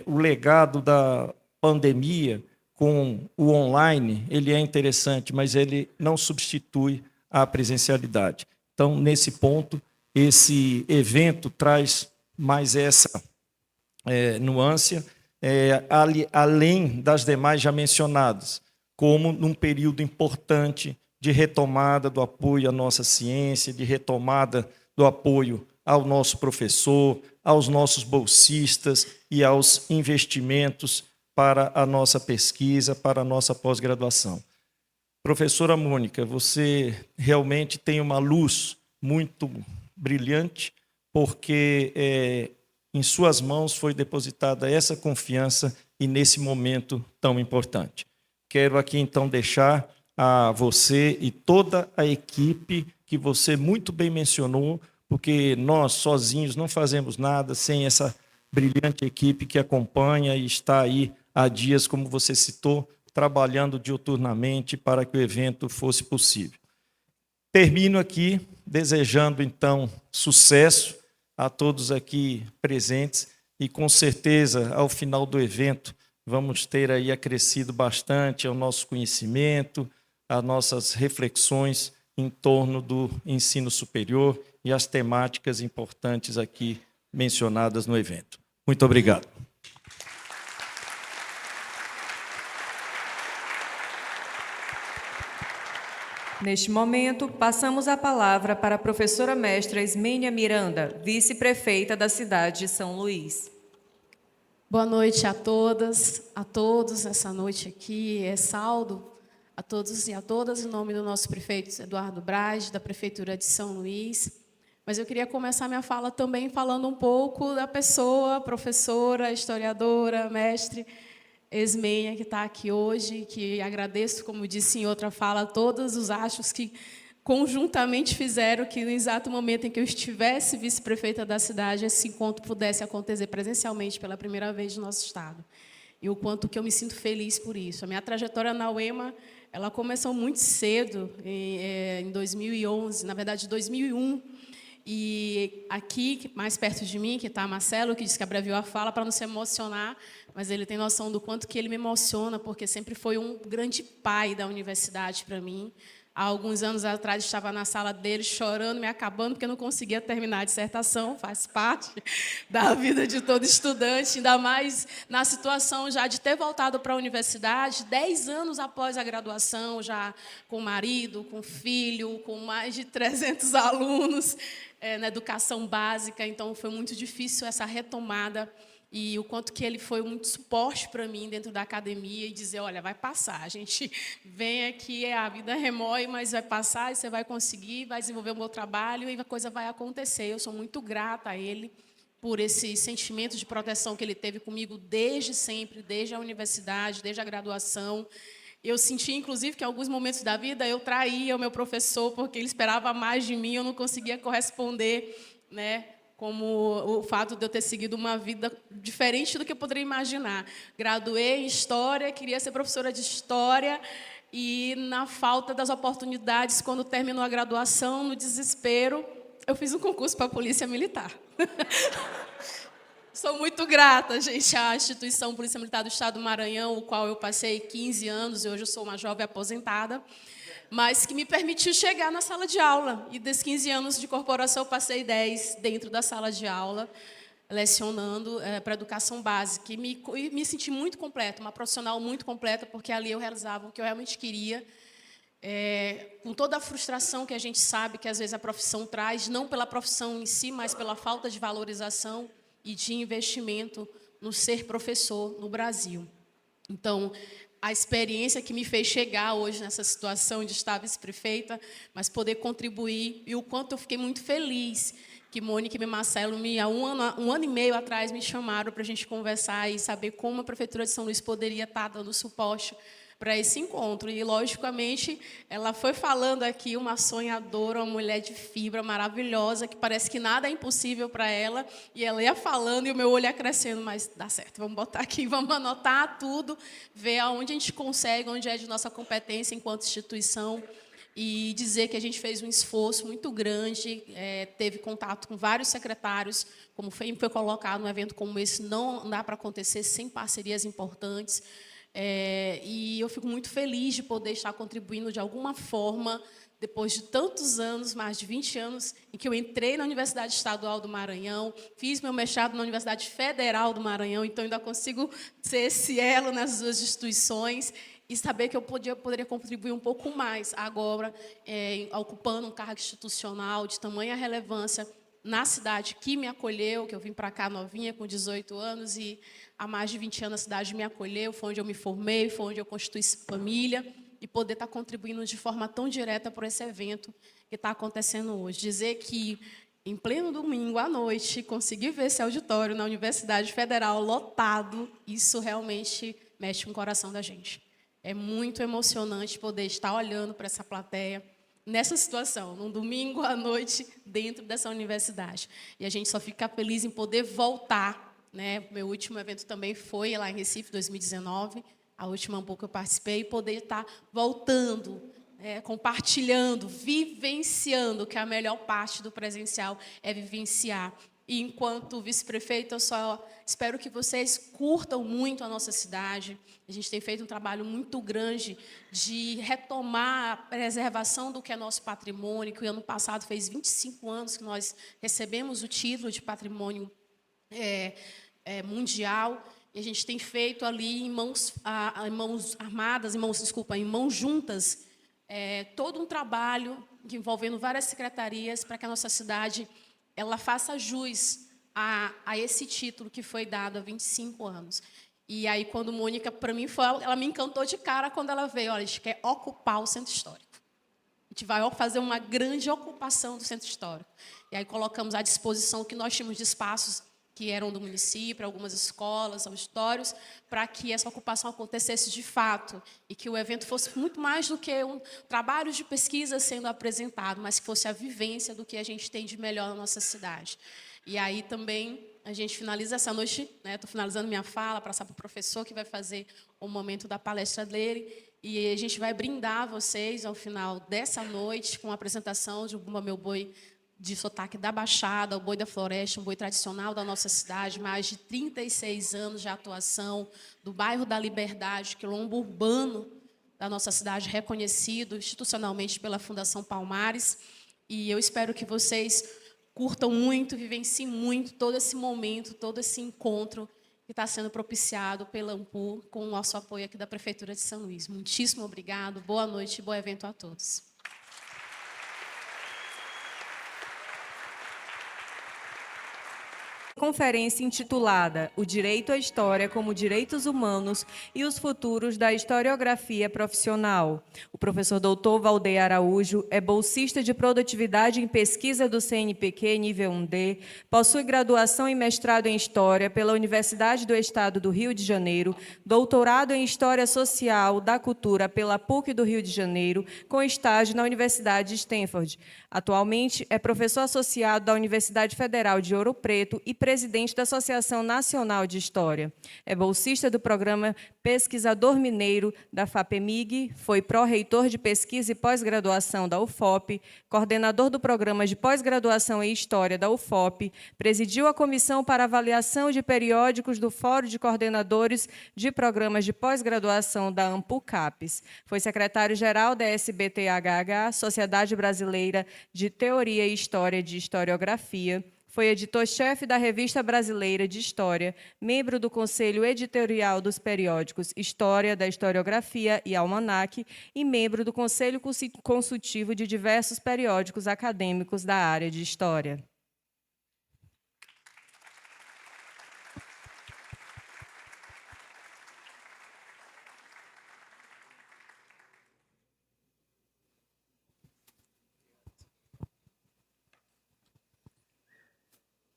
o legado da pandemia com o online, ele é interessante, mas ele não substitui a presencialidade. Então, nesse ponto, esse evento traz mais essa nuance, além das demais já mencionadas, como num período importante de retomada do apoio à nossa ciência, de retomada do apoio ao nosso professor, aos nossos bolsistas e aos investimentos para a nossa pesquisa, para a nossa pós-graduação. Professora Mônica, você realmente tem uma luz muito brilhante, porque em suas mãos foi depositada essa confiança e nesse momento tão importante. Quero aqui, então, deixar a você e toda a equipe que você muito bem mencionou, porque nós, sozinhos, não fazemos nada sem essa brilhante equipe que acompanha e está aí há dias, como você citou, trabalhando diuturnamente para que o evento fosse possível. Termino aqui desejando, então, sucesso a todos aqui presentes e, com certeza, ao final do evento, vamos ter aí acrescido bastante ao nosso conhecimento, as nossas reflexões em torno do ensino superior e as temáticas importantes aqui mencionadas no evento. Muito obrigado. Neste momento, passamos a palavra para a professora mestra Ismênia Miranda, vice-prefeita da cidade de São Luís. Boa noite a todas, a todos, essa noite aqui. Saúdo a todos e a todas, em nome do nosso prefeito Eduardo Braz, da Prefeitura de São Luís. Mas eu queria começar minha fala também falando um pouco da pessoa, professora, historiadora, mestre Ismênia, que está aqui hoje, que agradeço, como disse em outra fala, todos os achos que conjuntamente fizeram que, no exato momento em que eu estivesse vice-prefeita da cidade, esse encontro pudesse acontecer presencialmente pela primeira vez no nosso estado. E o quanto que eu me sinto feliz por isso. A minha trajetória na UEMA, ela começou muito cedo, em 2011, na verdade, 2001. E aqui, mais perto de mim, que está Marcelo, que disse que abreviou a fala para não se emocionar, mas ele tem noção do quanto que ele me emociona, porque sempre foi um grande pai da universidade para mim. Há alguns anos atrás, estava na sala dele chorando, me acabando, porque eu não conseguia terminar a dissertação, faz parte da vida de todo estudante, ainda mais na situação já de ter voltado para a universidade, 10 anos após a graduação, já com marido, com filho, com mais de 300 alunos. na educação básica, então foi muito difícil essa retomada e o quanto que ele foi muito suporte para mim dentro da academia e dizer, olha, vai passar, a gente vem aqui, a vida remói, mas vai passar e você vai conseguir, vai desenvolver um bom trabalho e a coisa vai acontecer. Eu sou muito grata a ele por esse sentimento de proteção que ele teve comigo desde sempre, desde a universidade, desde a graduação. Eu senti, inclusive, que em alguns momentos da vida eu traía o meu professor porque ele esperava mais de mim, eu não conseguia corresponder, né? Como o fato de eu ter seguido uma vida diferente do que eu poderia imaginar. Graduei em História, queria ser professora de História, e, na falta das oportunidades, quando terminou a graduação, no desespero, eu fiz um concurso para a Polícia Militar. Sou muito grata, gente, à instituição Polícia Militar do Estado do Maranhão, o qual eu passei 15 anos, e hoje eu sou uma jovem aposentada, mas que me permitiu chegar na sala de aula. E dos 15 anos de corporação, eu passei 10 dentro da sala de aula, lecionando para educação básica. E me senti muito completa, uma profissional muito completa, porque ali eu realizava o que eu realmente queria, com toda a frustração que a gente sabe que, às vezes, a profissão traz, não pela profissão em si, mas pela falta de valorização e de investimento no ser professor no Brasil. Então, a experiência que me fez chegar hoje nessa situação de estar vice-prefeita, mas poder contribuir, e o quanto eu fiquei muito feliz que Mônica e Marcelo, há um ano e meio atrás, me chamaram para a gente conversar e saber como a Prefeitura de São Luís poderia estar dando suporte para esse encontro. E, logicamente, ela foi falando aqui, uma sonhadora, uma mulher de fibra maravilhosa, que parece que nada é impossível para ela, e ela ia falando e o meu olho ia crescendo, mas dá certo, vamos botar aqui, vamos anotar tudo, ver aonde a gente consegue, onde é de nossa competência enquanto instituição, e dizer que a gente fez um esforço muito grande, teve contato com vários secretários, como foi colocado, um evento como esse não dá para acontecer sem parcerias importantes. E eu fico muito feliz de poder estar contribuindo de alguma forma, depois de tantos anos, mais de 20 anos, em que eu entrei na Universidade Estadual do Maranhão, fiz meu mestrado na Universidade Federal do Maranhão, então ainda consigo ser esse elo nas duas instituições e saber que eu poderia contribuir um pouco mais agora, ocupando um cargo institucional de tamanha relevância na cidade que me acolheu, que eu vim para cá novinha, com 18 anos, e há mais de 20 anos a cidade me acolheu, foi onde eu me formei, foi onde eu constituí família, e poder estar contribuindo de forma tão direta por esse evento que está acontecendo hoje. Dizer que, em pleno domingo à noite, consegui ver esse auditório na Universidade Federal lotado, isso realmente mexe com o coração da gente. É muito emocionante poder estar olhando para essa plateia, nessa situação, num domingo à noite, dentro dessa universidade. E a gente só fica feliz em poder voltar, né? Meu último evento também foi lá em Recife, 2019, a última um pouco eu participei, e poder estar voltando, compartilhando, vivenciando, que a melhor parte do presencial é vivenciar. E, enquanto vice-prefeita, eu só espero que vocês curtam muito a nossa cidade. A gente tem feito um trabalho muito grande de retomar a preservação do que é nosso patrimônio, que o ano passado fez 25 anos que nós recebemos o título de patrimônio mundial, e a gente tem feito ali em mãos juntas, todo um trabalho envolvendo várias secretarias para que a nossa cidade ela faça jus a esse título que foi dado há 25 anos. E aí, quando Mônica, para mim, ela me encantou de cara quando ela veio, olha, a gente quer ocupar o Centro Histórico. A gente vai fazer uma grande ocupação do Centro Histórico. E aí colocamos à disposição o que nós tínhamos de espaços que eram do município, algumas escolas, auditórios, para que essa ocupação acontecesse de fato e que o evento fosse muito mais do que um trabalho de pesquisa sendo apresentado, mas que fosse a vivência do que a gente tem de melhor na nossa cidade. E aí também a gente finaliza essa noite, estou finalizando minha fala, passar para o professor que vai fazer o momento da palestra dele, e a gente vai brindar vocês ao final dessa noite com a apresentação de Bumba Meu Boi, de sotaque da Baixada, o boi da floresta, um boi tradicional da nossa cidade, mais de 36 anos de atuação, do bairro da Liberdade, quilombo urbano da nossa cidade, reconhecido institucionalmente pela Fundação Palmares. E eu espero que vocês curtam muito, vivenciem muito todo esse momento, todo esse encontro que está sendo propiciado pela AMPU, com o nosso apoio aqui da Prefeitura de São Luís. Muitíssimo obrigado, boa noite e bom evento a todos. conferência intitulada O Direito à História como Direitos Humanos e os Futuros da Historiografia Profissional. O professor Dr. Valdeir Araújo é bolsista de produtividade em pesquisa do CNPq nível 1D, possui graduação e mestrado em História pela Universidade do Estado do Rio de Janeiro, doutorado em História Social da Cultura pela PUC do Rio de Janeiro, com estágio na Universidade de Stanford. Atualmente é professor associado da Universidade Federal de Ouro Preto e presidente da Associação Nacional de História. É bolsista do programa Pesquisador Mineiro da FAPEMIG, foi pró-reitor de pesquisa e pós-graduação da UFOP, coordenador do programa de pós-graduação em História da UFOP, presidiu a comissão para avaliação de periódicos do Fórum de Coordenadores de Programas de Pós-Graduação da AMPUCAPES. Foi secretário-geral da SBTHH, Sociedade Brasileira de Teoria e História de Historiografia. Foi editor-chefe da Revista Brasileira de História, membro do Conselho Editorial dos periódicos História da Historiografia e Almanac e membro do Conselho Consultivo de diversos periódicos acadêmicos da área de História.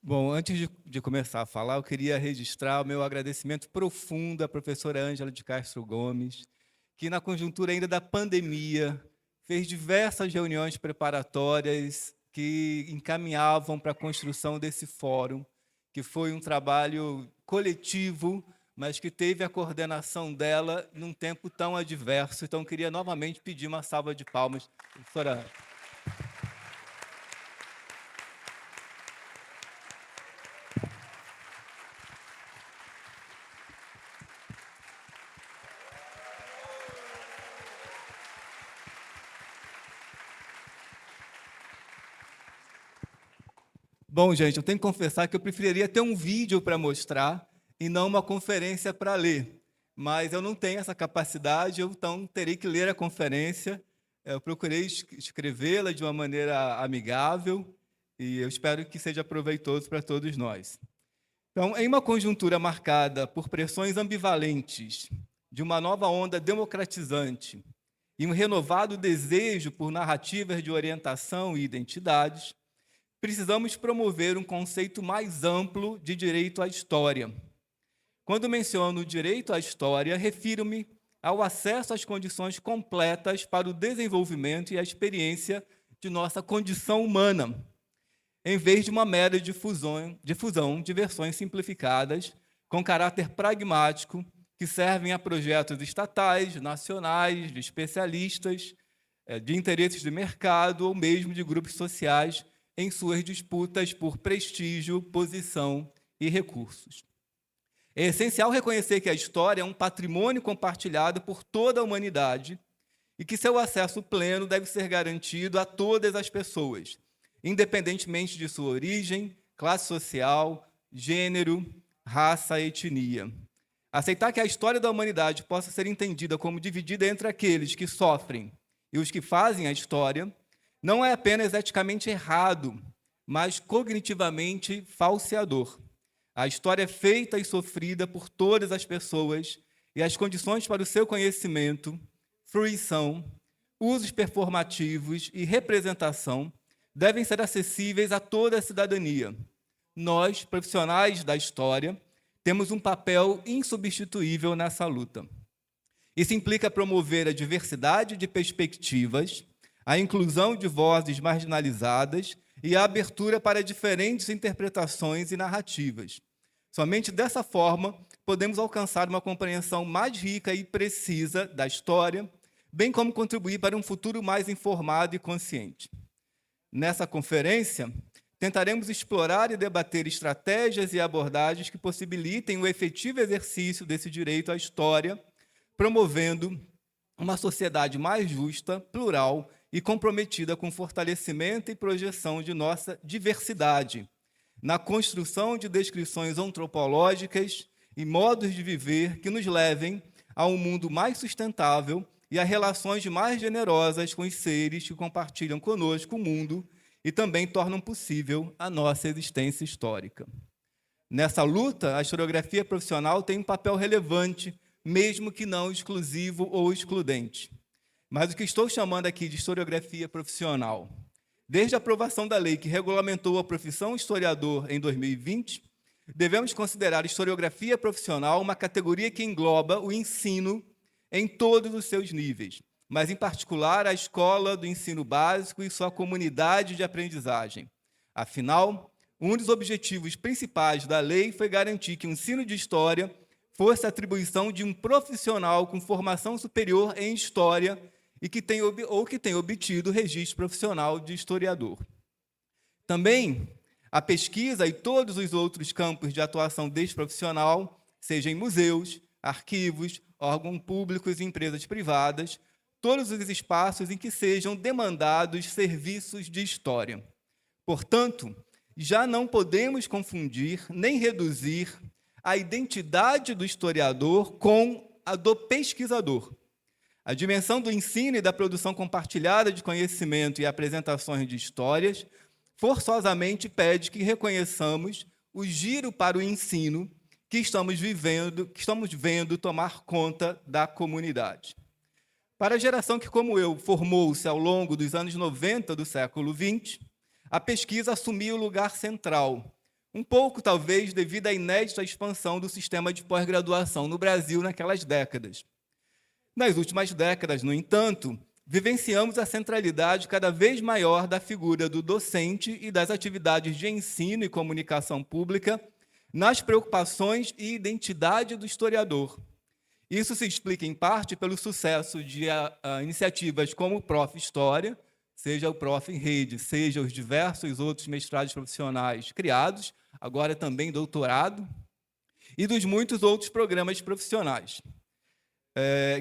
Bom, antes de começar a falar, eu queria registrar o meu agradecimento profundo à professora Ângela de Castro Gomes, que, na conjuntura ainda da pandemia, fez diversas reuniões preparatórias que encaminhavam para a construção desse fórum, que foi um trabalho coletivo, mas que teve a coordenação dela num tempo tão adverso. Então, eu queria novamente pedir uma salva de palmas, professora. Bom, gente, eu tenho que confessar que eu preferiria ter um vídeo para mostrar e não uma conferência para ler. Mas eu não tenho essa capacidade, então terei que ler a conferência. Eu procurei escrevê-la de uma maneira amigável e eu espero que seja proveitoso para todos nós. Então, em uma conjuntura marcada por pressões ambivalentes, de uma nova onda democratizante e um renovado desejo por narrativas de orientação e identidades, precisamos promover um conceito mais amplo de direito à história. Quando menciono o direito à história, refiro-me ao acesso às condições completas para o desenvolvimento e a experiência de nossa condição humana, em vez de uma mera difusão de versões simplificadas com caráter pragmático que servem a projetos estatais, nacionais, de especialistas, de interesses de mercado ou mesmo de grupos sociais em suas disputas por prestígio, posição e recursos. É essencial reconhecer que a história é um patrimônio compartilhado por toda a humanidade e que seu acesso pleno deve ser garantido a todas as pessoas, independentemente de sua origem, classe social, gênero, raça e etnia. Aceitar que a história da humanidade possa ser entendida como dividida entre aqueles que sofrem e os que fazem a história não é apenas eticamente errado, mas cognitivamente falseador. A história é feita e sofrida por todas as pessoas e as condições para o seu conhecimento, fruição, usos performativos e representação devem ser acessíveis a toda a cidadania. Nós, profissionais da história, temos um papel insubstituível nessa luta. Isso implica promover a diversidade de perspectivas, a inclusão de vozes marginalizadas e a abertura para diferentes interpretações e narrativas. Somente dessa forma, podemos alcançar uma compreensão mais rica e precisa da história, bem como contribuir para um futuro mais informado e consciente. Nessa conferência, tentaremos explorar e debater estratégias e abordagens que possibilitem o efetivo exercício desse direito à história, promovendo uma sociedade mais justa, plural e comprometida com o fortalecimento e projeção de nossa diversidade, na construção de descrições antropológicas e modos de viver que nos levem a um mundo mais sustentável e a relações mais generosas com os seres que compartilham conosco o mundo e também tornam possível a nossa existência histórica. Nessa luta, a historiografia profissional tem um papel relevante, mesmo que não exclusivo ou excludente. Mas o que estou chamando aqui de historiografia profissional, desde a aprovação da lei que regulamentou a profissão historiador em 2020, devemos considerar a historiografia profissional uma categoria que engloba o ensino em todos os seus níveis, mas, em particular, a escola do ensino básico e sua comunidade de aprendizagem. Afinal, um dos objetivos principais da lei foi garantir que o ensino de história fosse a atribuição de um profissional com formação superior em história e que tenha obtido registro profissional de historiador. Também, a pesquisa e todos os outros campos de atuação deste profissional, seja em museus, arquivos, órgãos públicos e empresas privadas, todos os espaços em que sejam demandados serviços de história. Portanto, já não podemos confundir nem reduzir a identidade do historiador com a do pesquisador. A dimensão do ensino e da produção compartilhada de conhecimento e apresentações de histórias forçosamente pede que reconheçamos o giro para o ensino que estamos vendo tomar conta da comunidade. Para a geração que, como eu, formou-se ao longo dos anos 90 do século XX, a pesquisa assumiu o lugar central, um pouco, talvez, devido à inédita expansão do sistema de pós-graduação no Brasil naquelas décadas. Nas últimas décadas, no entanto, vivenciamos a centralidade cada vez maior da figura do docente e das atividades de ensino e comunicação pública nas preocupações e identidade do historiador. Isso se explica, em parte, pelo sucesso de iniciativas como o Prof. História, seja o Prof. em Rede, seja os diversos outros mestrados profissionais criados, agora também doutorado, e dos muitos outros programas profissionais,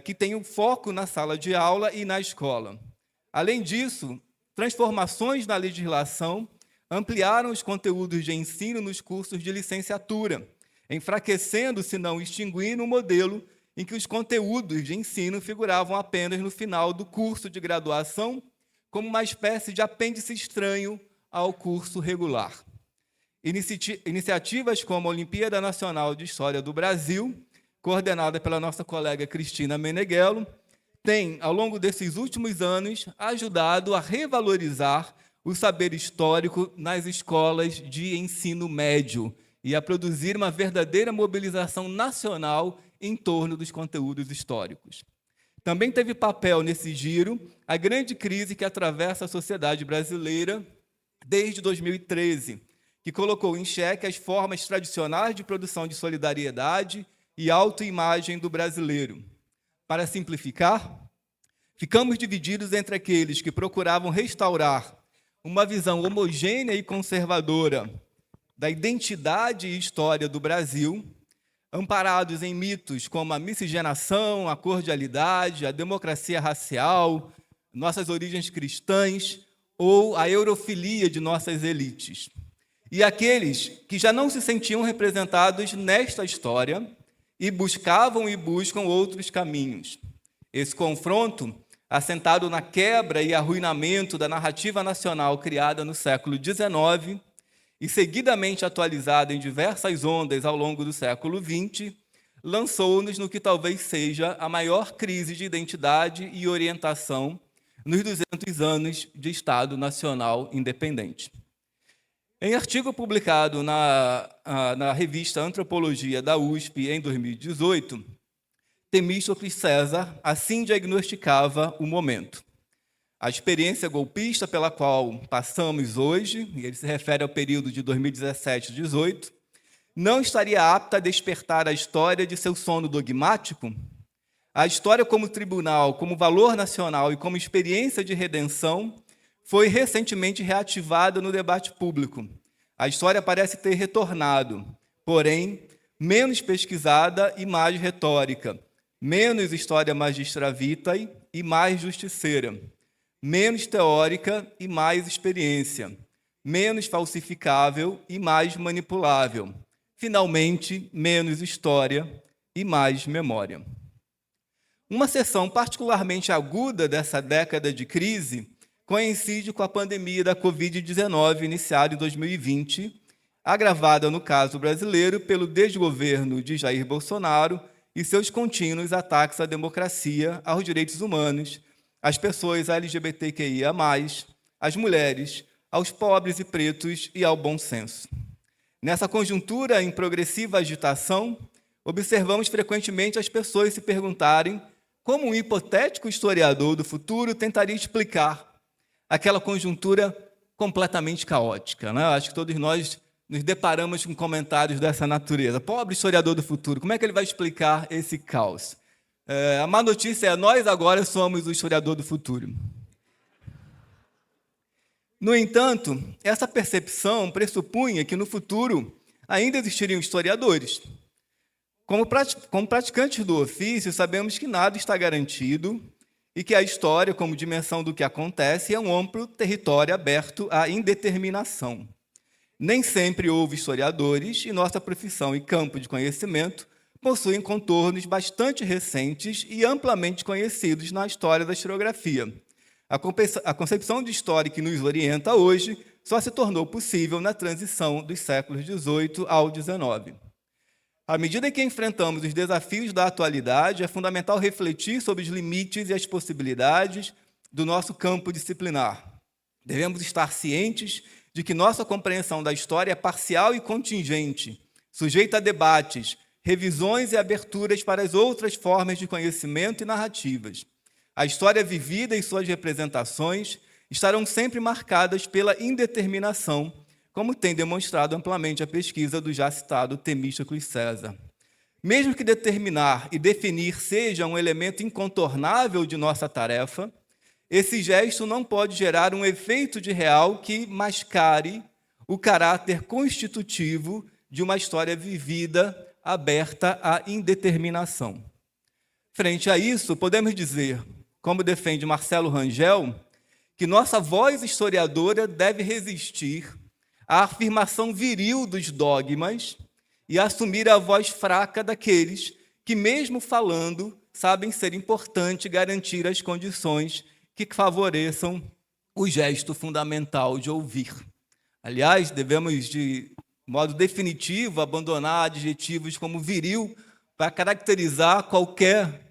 que têm um foco na sala de aula e na escola. Além disso, transformações na legislação ampliaram os conteúdos de ensino nos cursos de licenciatura, enfraquecendo, se não extinguindo, o modelo em que os conteúdos de ensino figuravam apenas no final do curso de graduação, como uma espécie de apêndice estranho ao curso regular. Iniciativas como a Olimpíada Nacional de História do Brasil, coordenada pela nossa colega Cristina Meneghello, têm, ao longo desses últimos anos, ajudado a revalorizar o saber histórico nas escolas de ensino médio e a produzir uma verdadeira mobilização nacional em torno dos conteúdos históricos. Também teve papel nesse giro a grande crise que atravessa a sociedade brasileira desde 2013, que colocou em xeque as formas tradicionais de produção de solidariedade e autoimagem do brasileiro. Para simplificar, ficamos divididos entre aqueles que procuravam restaurar uma visão homogênea e conservadora da identidade e história do Brasil, amparados em mitos como a miscigenação, a cordialidade, a democracia racial, nossas origens cristãs ou a eurofilia de nossas elites. E aqueles que já não se sentiam representados nesta história e buscavam e buscam outros caminhos. Esse confronto, assentado na quebra e arruinamento da narrativa nacional criada no século XIX e seguidamente atualizada em diversas ondas ao longo do século XX, lançou-nos no que talvez seja a maior crise de identidade e orientação nos 200 anos de Estado Nacional Independente. Em artigo publicado na revista Antropologia da USP em 2018, Temístocles César assim diagnosticava o momento. A experiência golpista pela qual passamos hoje, e ele se refere ao período de 2017-18, não estaria apta a despertar a história de seu sono dogmático? A história como tribunal, como valor nacional e como experiência de redenção foi recentemente reativada no debate público. A história parece ter retornado, porém, menos pesquisada e mais retórica, menos história magistra vitae e mais justiceira, menos teórica e mais experiência, menos falsificável e mais manipulável, finalmente, menos história e mais memória. Uma seção particularmente aguda dessa década de crise coincide com a pandemia da Covid-19, iniciada em 2020, agravada, no caso brasileiro, pelo desgoverno de Jair Bolsonaro e seus contínuos ataques à democracia, aos direitos humanos, às pessoas LGBTQIA+, às mulheres, aos pobres e pretos e ao bom senso. Nessa conjuntura em progressiva agitação, observamos frequentemente as pessoas se perguntarem como um hipotético historiador do futuro tentaria explicar aquela conjuntura completamente caótica, né? Acho que todos nós nos deparamos com comentários dessa natureza. Pobre historiador do futuro, como é que ele vai explicar esse caos? A má notícia é: nós agora somos o historiador do futuro. No entanto, essa percepção pressupunha que no futuro ainda existiriam historiadores. Como praticantes do ofício, sabemos que nada está garantido e que a história, como dimensão do que acontece, é um amplo território aberto à indeterminação. Nem sempre houve historiadores e nossa profissão e campo de conhecimento possuem contornos bastante recentes e amplamente conhecidos na história da historiografia. A concepção de história que nos orienta hoje só se tornou possível na transição dos séculos XVIII ao XIX. À medida que enfrentamos os desafios da atualidade, é fundamental refletir sobre os limites e as possibilidades do nosso campo disciplinar. Devemos estar cientes de que nossa compreensão da história é parcial e contingente, sujeita a debates, revisões e aberturas para as outras formas de conhecimento e narrativas. A história vivida e suas representações estarão sempre marcadas pela indeterminação, como tem demonstrado amplamente a pesquisa do já citado Temístocles César. Mesmo que determinar e definir seja um elemento incontornável de nossa tarefa, esse gesto não pode gerar um efeito de real que mascare o caráter constitutivo de uma história vivida, aberta à indeterminação. Frente a isso, podemos dizer, como defende Marcelo Rangel, que nossa voz historiadora deve resistir à afirmação viril dos dogmas e assumir a voz fraca daqueles que, mesmo falando, sabem ser importante garantir as condições que favoreçam o gesto fundamental de ouvir. Aliás, devemos, de modo definitivo, abandonar adjetivos como viril para caracterizar qualquer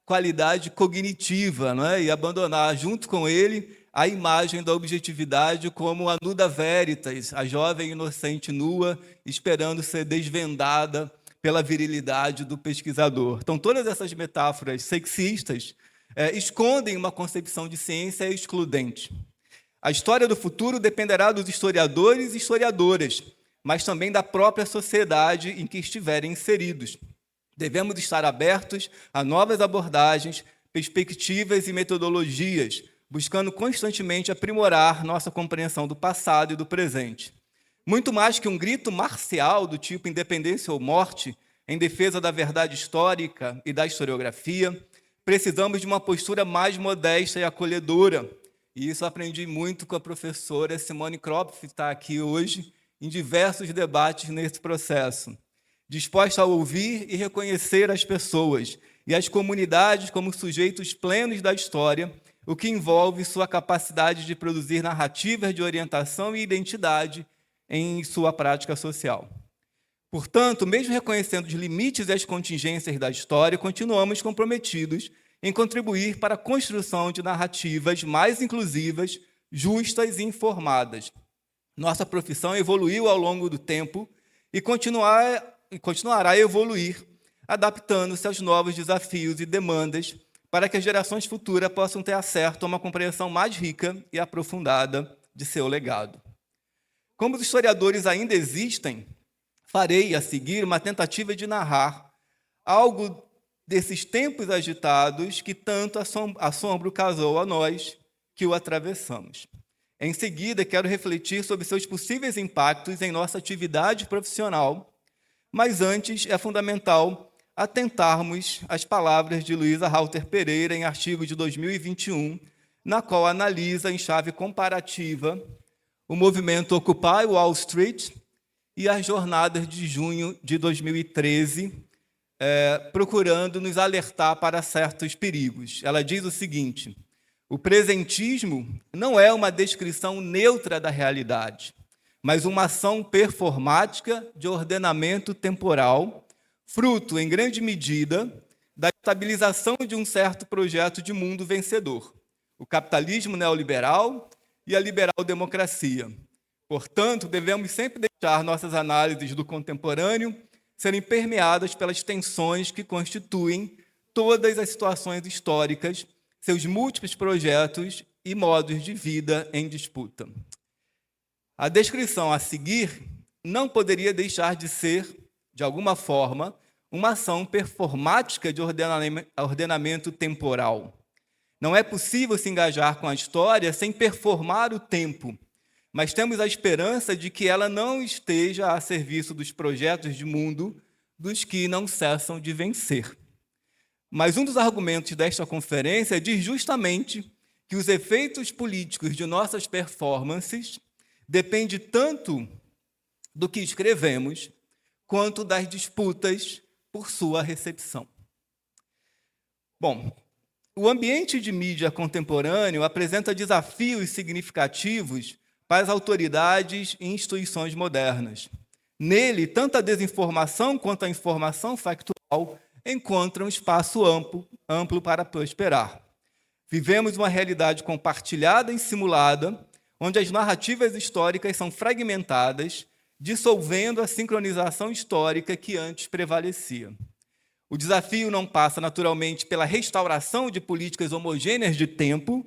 qualidade cognitiva, não é? E abandonar, junto com ele, a imagem da objetividade como a nuda veritas, a jovem inocente nua, esperando ser desvendada pela virilidade do pesquisador. Então, todas essas metáforas sexistas escondem uma concepção de ciência excludente. A história do futuro dependerá dos historiadores e historiadoras, mas também da própria sociedade em que estiverem inseridos. Devemos estar abertos a novas abordagens, perspectivas e metodologias, buscando constantemente aprimorar nossa compreensão do passado e do presente. Muito mais que um grito marcial do tipo independência ou morte, em defesa da verdade histórica e da historiografia, precisamos de uma postura mais modesta e acolhedora. E isso aprendi muito com a professora Simone Kropf, que está aqui hoje, em diversos debates nesse processo. Disposta a ouvir e reconhecer as pessoas e as comunidades como sujeitos plenos da história, o que envolve sua capacidade de produzir narrativas de orientação e identidade em sua prática social. Portanto, mesmo reconhecendo os limites e as contingências da história, continuamos comprometidos em contribuir para a construção de narrativas mais inclusivas, justas e informadas. Nossa profissão evoluiu ao longo do tempo e continuará a evoluir, adaptando-se aos novos desafios e demandas para que as gerações futuras possam ter acesso a uma compreensão mais rica e aprofundada de seu legado. Como os historiadores ainda existem, farei a seguir uma tentativa de narrar algo desses tempos agitados que tanto assombro causou a nós que o atravessamos. Em seguida, quero refletir sobre seus possíveis impactos em nossa atividade profissional, mas antes é fundamental atentarmos às palavras de Luísa Halter Pereira em artigo de 2021, na qual analisa em chave comparativa o movimento Occupy Wall Street e as jornadas de junho de 2013, procurando nos alertar para certos perigos. Ela diz o seguinte: o presentismo não é uma descrição neutra da realidade, mas uma ação performática de ordenamento temporal, fruto, em grande medida, da estabilização de um certo projeto de mundo vencedor, o capitalismo neoliberal e a liberal-democracia. Portanto, devemos sempre deixar nossas análises do contemporâneo serem permeadas pelas tensões que constituem todas as situações históricas, seus múltiplos projetos e modos de vida em disputa. A descrição a seguir não poderia deixar de ser, de alguma forma, uma ação performática de ordenamento temporal. Não é possível se engajar com a história sem performar o tempo, mas temos a esperança de que ela não esteja a serviço dos projetos de mundo dos que não cessam de vencer. Mas um dos argumentos desta conferência diz justamente que os efeitos políticos de nossas performances dependem tanto do que escrevemos, quanto das disputas por sua recepção. Bom, o ambiente de mídia contemporâneo apresenta desafios significativos para as autoridades e instituições modernas. Nele, tanto a desinformação quanto a informação factual encontram espaço amplo para prosperar. Vivemos uma realidade compartilhada e simulada, onde as narrativas históricas são fragmentadas, dissolvendo a sincronização histórica que antes prevalecia. O desafio não passa, naturalmente, pela restauração de políticas homogêneas de tempo,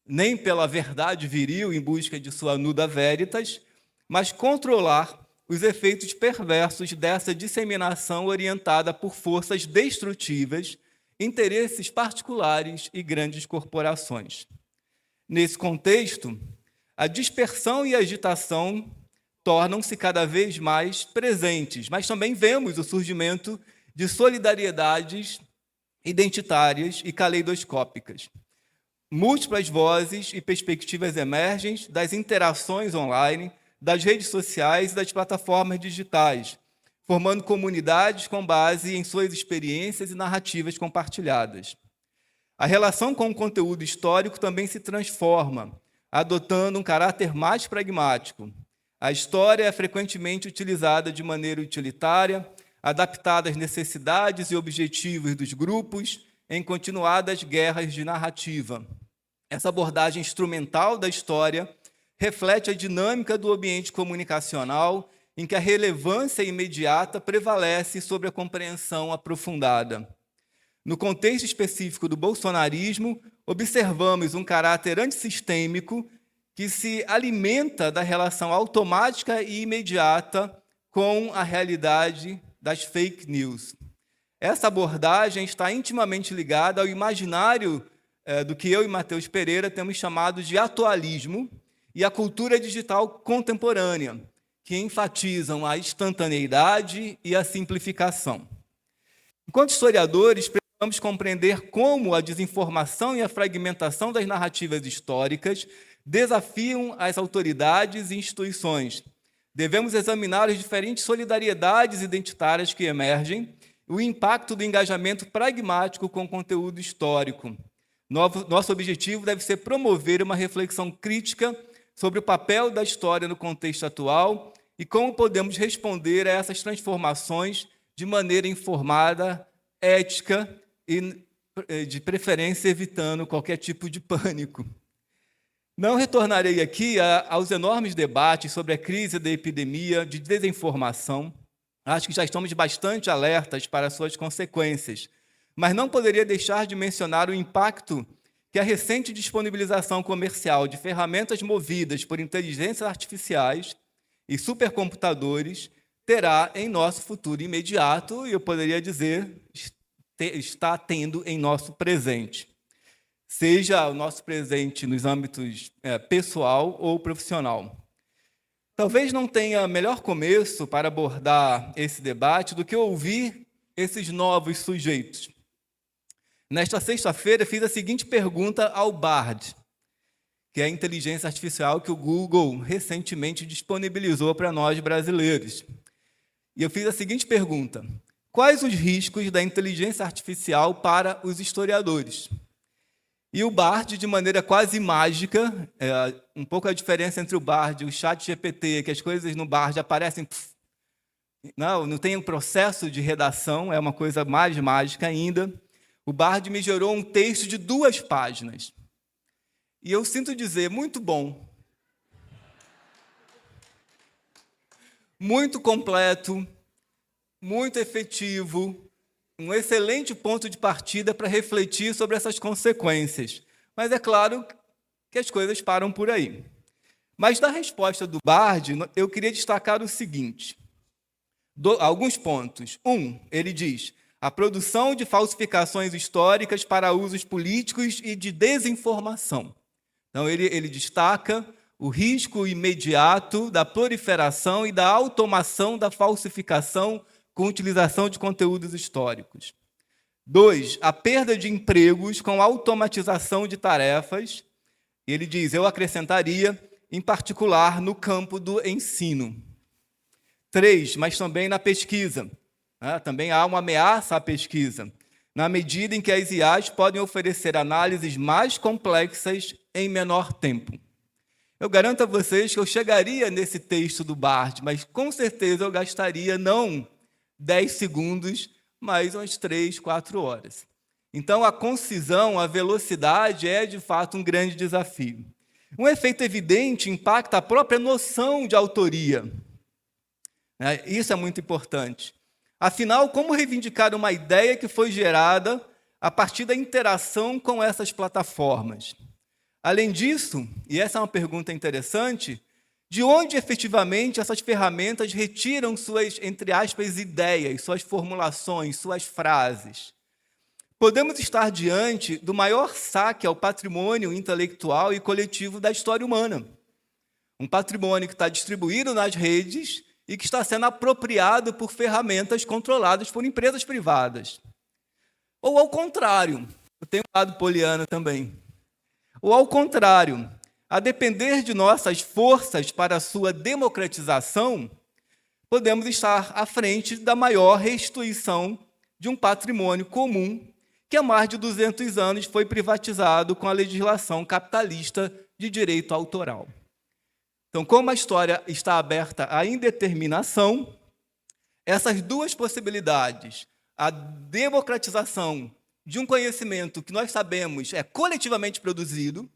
nem pela verdade viril em busca de sua nuda veritas, mas controlar os efeitos perversos dessa disseminação orientada por forças destrutivas, interesses particulares e grandes corporações. Nesse contexto, a dispersão e a agitação tornam-se cada vez mais presentes, mas também vemos o surgimento de solidariedades identitárias e caleidoscópicas. Múltiplas vozes e perspectivas emergem das interações online, das redes sociais e das plataformas digitais, formando comunidades com base em suas experiências e narrativas compartilhadas. A relação com o conteúdo histórico também se transforma, adotando um caráter mais pragmático. A história é frequentemente utilizada de maneira utilitária, adaptada às necessidades e objetivos dos grupos, em continuadas guerras de narrativa. Essa abordagem instrumental da história reflete a dinâmica do ambiente comunicacional, em que a relevância imediata prevalece sobre a compreensão aprofundada. No contexto específico do bolsonarismo, observamos um caráter antissistêmico que se alimenta da relação automática e imediata com a realidade das fake news. Essa abordagem está intimamente ligada ao imaginário do que eu e Matheus Pereira temos chamado de atualismo e a cultura digital contemporânea, que enfatizam a instantaneidade e a simplificação. Enquanto historiadores, precisamos compreender como a desinformação e a fragmentação das narrativas históricas desafiam as autoridades e instituições. Devemos examinar as diferentes solidariedades identitárias que emergem, o impacto do engajamento pragmático com o conteúdo histórico. Nosso objetivo deve ser promover uma reflexão crítica sobre o papel da história no contexto atual e como podemos responder a essas transformações de maneira informada, ética e, de preferência, evitando qualquer tipo de pânico. Não retornarei aqui aos enormes debates sobre a crise da epidemia de desinformação. Acho que já estamos bastante alertas para suas consequências, mas não poderia deixar de mencionar o impacto que a recente disponibilização comercial de ferramentas movidas por inteligências artificiais e supercomputadores terá em nosso futuro imediato, e eu poderia dizer, está tendo em nosso presente. Seja o nosso presente nos âmbitos pessoal ou profissional. Talvez não tenha melhor começo para abordar esse debate do que ouvir esses novos sujeitos. Nesta sexta-feira, fiz a seguinte pergunta ao Bard, que é a inteligência artificial que o Google recentemente disponibilizou para nós brasileiros. E eu fiz a seguinte pergunta: quais os riscos da inteligência artificial para os historiadores? E o Bard, de maneira quase mágica, um pouco a diferença entre o Bard e o ChatGPT, que as coisas no Bard aparecem... Não tem um processo de redação, é uma coisa mais mágica ainda. O Bard me gerou um texto de 2 páginas. E eu sinto dizer, muito bom. Muito completo, muito efetivo, um excelente ponto de partida para refletir sobre essas consequências. Mas é claro que as coisas param por aí. Mas da resposta do Bard, eu queria destacar o seguinte, alguns pontos. Ele diz, a produção de falsificações históricas para usos políticos e de desinformação. Então, ele destaca o risco imediato da proliferação e da automação da falsificação com utilização de conteúdos históricos. 2, a perda de empregos com automatização de tarefas. Ele diz, eu acrescentaria, em particular, no campo do ensino. 3, mas também na pesquisa. Também há uma ameaça à pesquisa, na medida em que as IAs podem oferecer análises mais complexas em menor tempo. Eu garanto a vocês que eu chegaria nesse texto do Bard, mas com certeza eu gastaria não 10 segundos, mas umas 3, 4 horas. Então, a concisão, a velocidade é, de fato, um grande desafio. Um efeito evidente impacta a própria noção de autoria. Isso é muito importante. Afinal, como reivindicar uma ideia que foi gerada a partir da interação com essas plataformas? Além disso, e essa é uma pergunta interessante, de onde efetivamente essas ferramentas retiram suas, entre aspas, ideias, suas formulações, suas frases? Podemos estar diante do maior saque ao patrimônio intelectual e coletivo da história humana. Um patrimônio que está distribuído nas redes e que está sendo apropriado por ferramentas controladas por empresas privadas. Ou ao contrário, eu tenho um lado poliana também. Ou ao contrário, a depender de nossas forças para a sua democratização, podemos estar à frente da maior restituição de um patrimônio comum que há mais de 200 anos foi privatizado com a legislação capitalista de direito autoral. Então, como a história está aberta à indeterminação, essas 2 possibilidades, a democratização de um conhecimento que nós sabemos é coletivamente produzido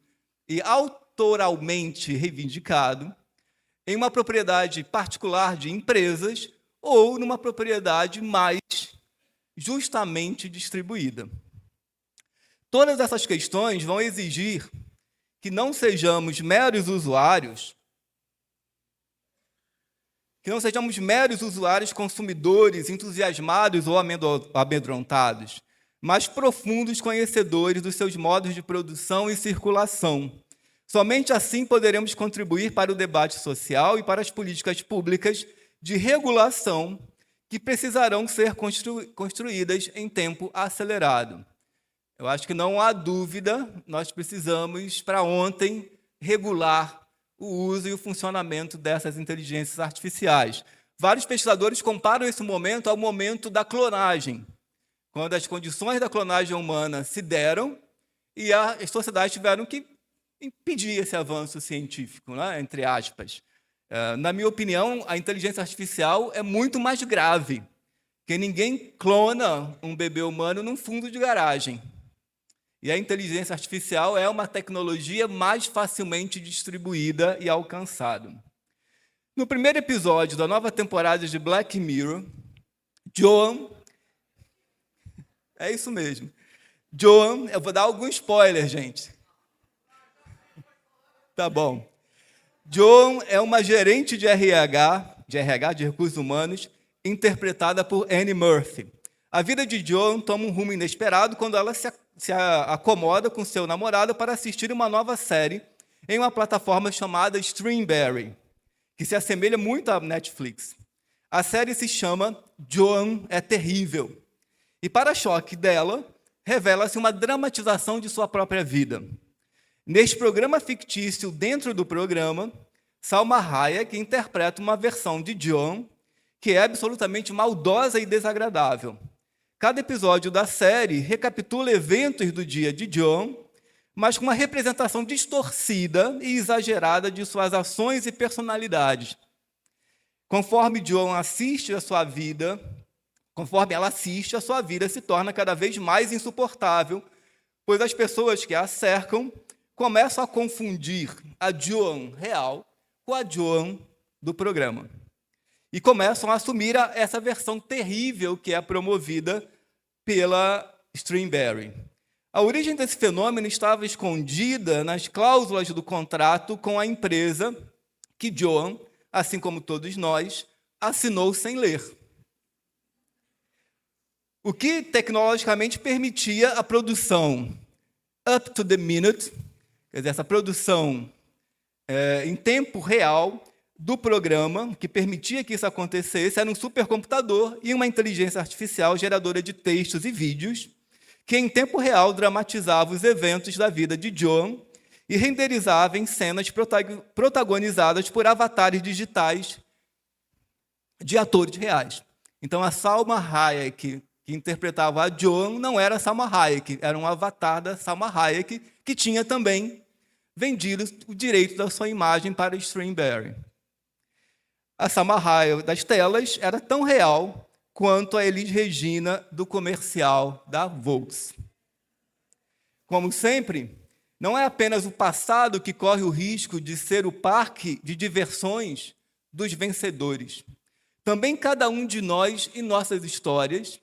e autoralmente reivindicado, em uma propriedade particular de empresas ou numa propriedade mais justamente distribuída. Todas essas questões vão exigir que não sejamos meros usuários, consumidores, entusiasmados ou amedrontados, mas profundos conhecedores dos seus modos de produção e circulação. Somente assim poderemos contribuir para o debate social e para as políticas públicas de regulação que precisarão ser construídas em tempo acelerado. Eu acho que não há dúvida, nós precisamos, para ontem, regular o uso e o funcionamento dessas inteligências artificiais. Vários pesquisadores comparam esse momento ao momento da clonagem, quando as condições da clonagem humana se deram e as sociedades tiveram que impedir esse avanço científico, né, entre aspas. Na minha opinião, a inteligência artificial é muito mais grave, porque ninguém clona um bebê humano num fundo de garagem. E a inteligência artificial é uma tecnologia mais facilmente distribuída e alcançada. No primeiro episódio da nova temporada de Black Mirror, Joan... É isso mesmo. Joan, eu vou dar algum spoiler, gente. Tá bom. Joan é uma gerente de RH, de recursos humanos, interpretada por Annie Murphy. A vida de Joan toma um rumo inesperado quando ela se acomoda com seu namorado para assistir uma nova série em uma plataforma chamada Streamberry, que se assemelha muito à Netflix. A série se chama Joan é Terrível. E, para choque dela, revela-se uma dramatização de sua própria vida. Neste programa fictício, dentro do programa, Salma Hayek interpreta uma versão de Joan que é absolutamente maldosa e desagradável. Cada episódio da série recapitula eventos do dia de Joan, mas com uma representação distorcida e exagerada de suas ações e personalidades. Conforme Joan assiste a sua vida, conforme ela assiste, a sua vida se torna cada vez mais insuportável, pois as pessoas que a cercam começam a confundir a Joan real com a Joan do programa. E começam a assumir essa versão terrível que é promovida pela Streamberry. A origem desse fenômeno estava escondida nas cláusulas do contrato com a empresa que Joan, assim como todos nós, assinou sem ler. O que tecnologicamente permitia a produção up to the minute, quer dizer, essa produção em tempo real do programa, que permitia que isso acontecesse, era um supercomputador e uma inteligência artificial geradora de textos e vídeos, que em tempo real dramatizava os eventos da vida de Joan e renderizava em cenas protagonizadas por avatares digitais de atores reais. Então, a Salma Hayek, que interpretava a Joan, não era a Salma Hayek, era um avatar da Salma Hayek, que tinha também vendido o direito da sua imagem para a Streamberry. A Salma Hayek das telas era tão real quanto a Elis Regina do comercial da Volks. Como sempre, não é apenas o passado que corre o risco de ser o parque de diversões dos vencedores. Também cada um de nós e nossas histórias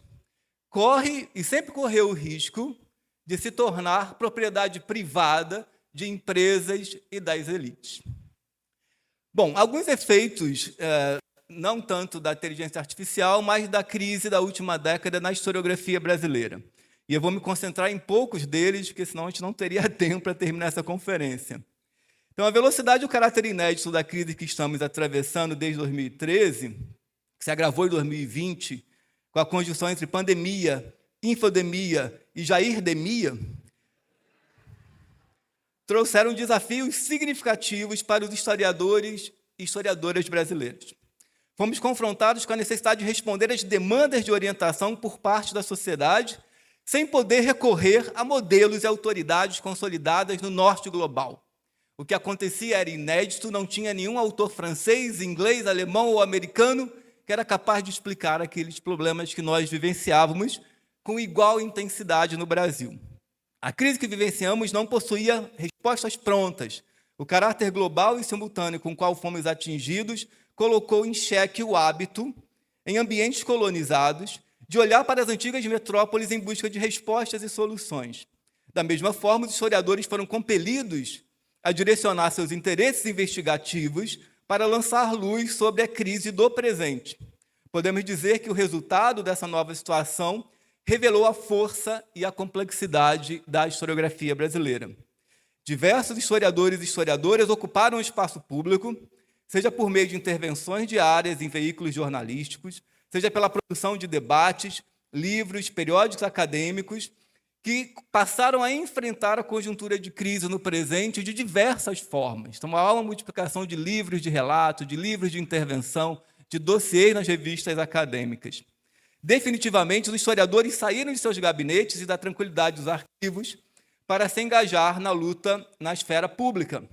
corre e sempre correu o risco de se tornar propriedade privada de empresas e das elites. Bom, alguns efeitos, não tanto da inteligência artificial, mas da crise da última década na historiografia brasileira. E eu vou me concentrar em poucos deles, porque senão a gente não teria tempo para terminar essa conferência. Então, a velocidade e o caráter inédito da crise que estamos atravessando desde 2013, que se agravou em 2020, com a conjunção entre pandemia, infodemia e jairdemia, trouxeram desafios significativos para os historiadores e historiadoras brasileiros. Fomos confrontados com a necessidade de responder às demandas de orientação por parte da sociedade, sem poder recorrer a modelos e autoridades consolidadas no norte global. O que acontecia era inédito, não tinha nenhum autor francês, inglês, alemão ou americano que era capaz de explicar aqueles problemas que nós vivenciávamos com igual intensidade no Brasil. A crise que vivenciamos não possuía respostas prontas. O caráter global e simultâneo com o qual fomos atingidos colocou em xeque o hábito, em ambientes colonizados, de olhar para as antigas metrópoles em busca de respostas e soluções. Da mesma forma, os historiadores foram compelidos a direcionar seus interesses investigativos para lançar luz sobre a crise do presente. Podemos dizer que o resultado dessa nova situação revelou a força e a complexidade da historiografia brasileira. Diversos historiadores e historiadoras ocuparam o espaço público, seja por meio de intervenções diárias em veículos jornalísticos, seja pela produção de debates, livros, periódicos acadêmicos, que passaram a enfrentar a conjuntura de crise no presente de diversas formas. Então, há uma multiplicação de livros de relato, de livros de intervenção, de dossiês nas revistas acadêmicas. Definitivamente, os historiadores saíram de seus gabinetes e da tranquilidade dos arquivos para se engajar na luta na esfera pública.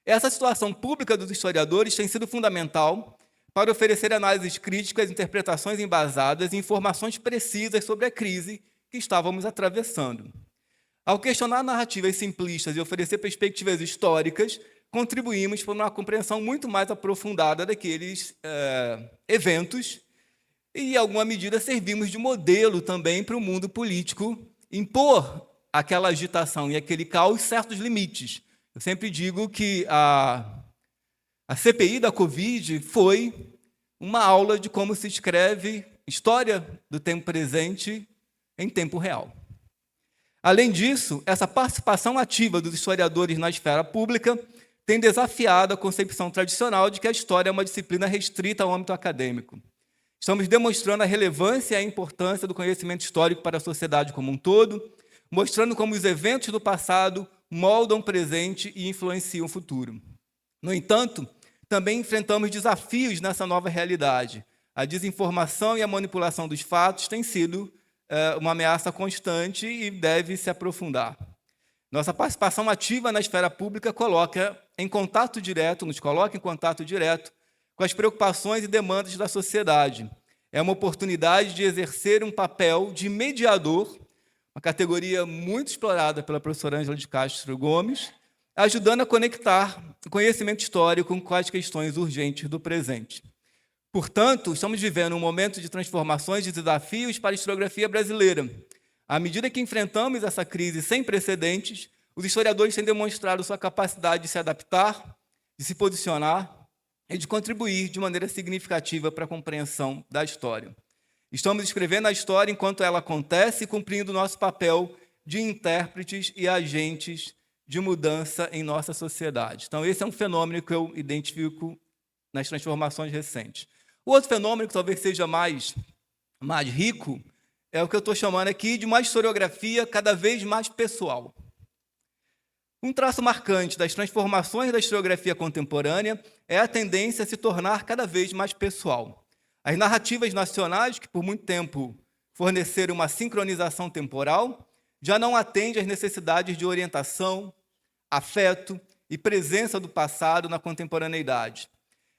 Essa situação pública dos historiadores tem sido fundamental para oferecer análises críticas, interpretações embasadas e informações precisas sobre a crise que estávamos atravessando. Ao questionar narrativas simplistas e oferecer perspectivas históricas, contribuímos para uma compreensão muito mais aprofundada daqueles eventos e, em alguma medida, servimos de modelo também para o mundo político impor àquela agitação e aquele caos certos limites. Eu sempre digo que a CPI da Covid foi uma aula de como se escreve história do tempo presente em tempo real. Além disso, essa participação ativa dos historiadores na esfera pública tem desafiado a concepção tradicional de que a história é uma disciplina restrita ao âmbito acadêmico. Estamos demonstrando a relevância e a importância do conhecimento histórico para a sociedade como um todo, mostrando como os eventos do passado moldam o presente e influenciam o futuro. No entanto, também enfrentamos desafios nessa nova realidade. A desinformação e a manipulação dos fatos têm sido uma ameaça constante e deve se aprofundar. Nossa participação ativa na esfera pública nos coloca em contato direto com as preocupações e demandas da sociedade. É uma oportunidade de exercer um papel de mediador, uma categoria muito explorada pela professora Ângela de Castro Gomes, ajudando a conectar o conhecimento histórico com as questões urgentes do presente. Portanto, estamos vivendo um momento de transformações e desafios para a historiografia brasileira. À medida que enfrentamos essa crise sem precedentes, os historiadores têm demonstrado sua capacidade de se adaptar, de se posicionar e de contribuir de maneira significativa para a compreensão da história. Estamos escrevendo a história enquanto ela acontece, cumprindo nosso papel de intérpretes e agentes de mudança em nossa sociedade. Então, esse é um fenômeno que eu identifico nas transformações recentes. O outro fenômeno, que talvez seja mais rico, é o que eu estou chamando aqui de uma historiografia cada vez mais pessoal. Um traço marcante das transformações da historiografia contemporânea é a tendência a se tornar cada vez mais pessoal. As narrativas nacionais, que por muito tempo forneceram uma sincronização temporal, já não atendem às necessidades de orientação, afeto e presença do passado na contemporaneidade.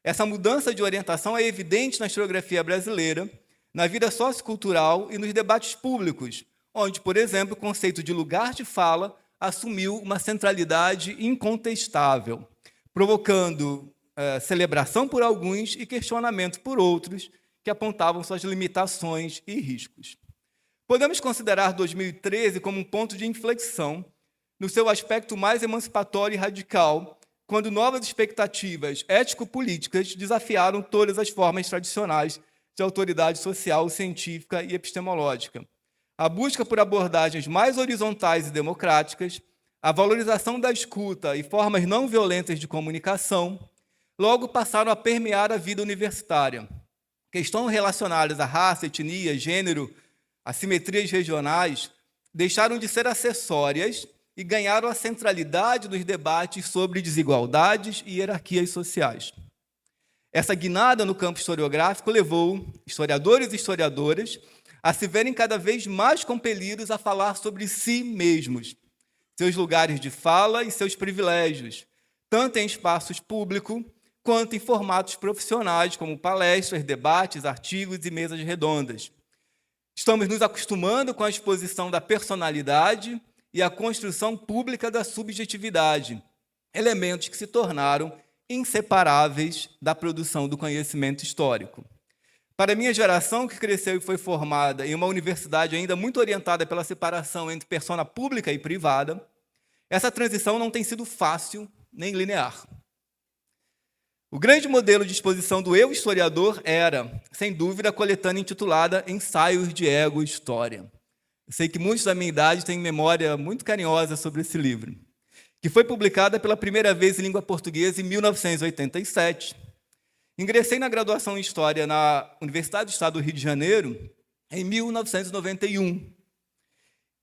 Essa mudança de orientação é evidente na historiografia brasileira, na vida sociocultural e nos debates públicos, onde, por exemplo, o conceito de lugar de fala assumiu uma centralidade incontestável, provocando celebração por alguns e questionamento por outros, que apontavam suas limitações e riscos. Podemos considerar 2013 como um ponto de inflexão no seu aspecto mais emancipatório e radical, quando novas expectativas ético-políticas desafiaram todas as formas tradicionais de autoridade social, científica e epistemológica. A busca por abordagens mais horizontais e democráticas, a valorização da escuta e formas não violentas de comunicação, logo passaram a permear a vida universitária. Questões relacionadas à raça, etnia, gênero, assimetrias regionais, deixaram de ser acessórias e ganharam a centralidade dos debates sobre desigualdades e hierarquias sociais. Essa guinada no campo historiográfico levou historiadores e historiadoras a se verem cada vez mais compelidos a falar sobre si mesmos, seus lugares de fala e seus privilégios, tanto em espaços públicos quanto em formatos profissionais, como palestras, debates, artigos e mesas redondas. Estamos nos acostumando com a exposição da personalidade e a construção pública da subjetividade, elementos que se tornaram inseparáveis da produção do conhecimento histórico. Para a minha geração, que cresceu e foi formada em uma universidade ainda muito orientada pela separação entre persona pública e privada, essa transição não tem sido fácil nem linear. O grande modelo de exposição do eu historiador era, sem dúvida, a coletânea intitulada Ensaios de Ego e História. Eu sei que muitos da minha idade têm memória muito carinhosa sobre esse livro, que foi publicada pela primeira vez em língua portuguesa em 1987. Ingressei na graduação em História na Universidade do Estado do Rio de Janeiro em 1991.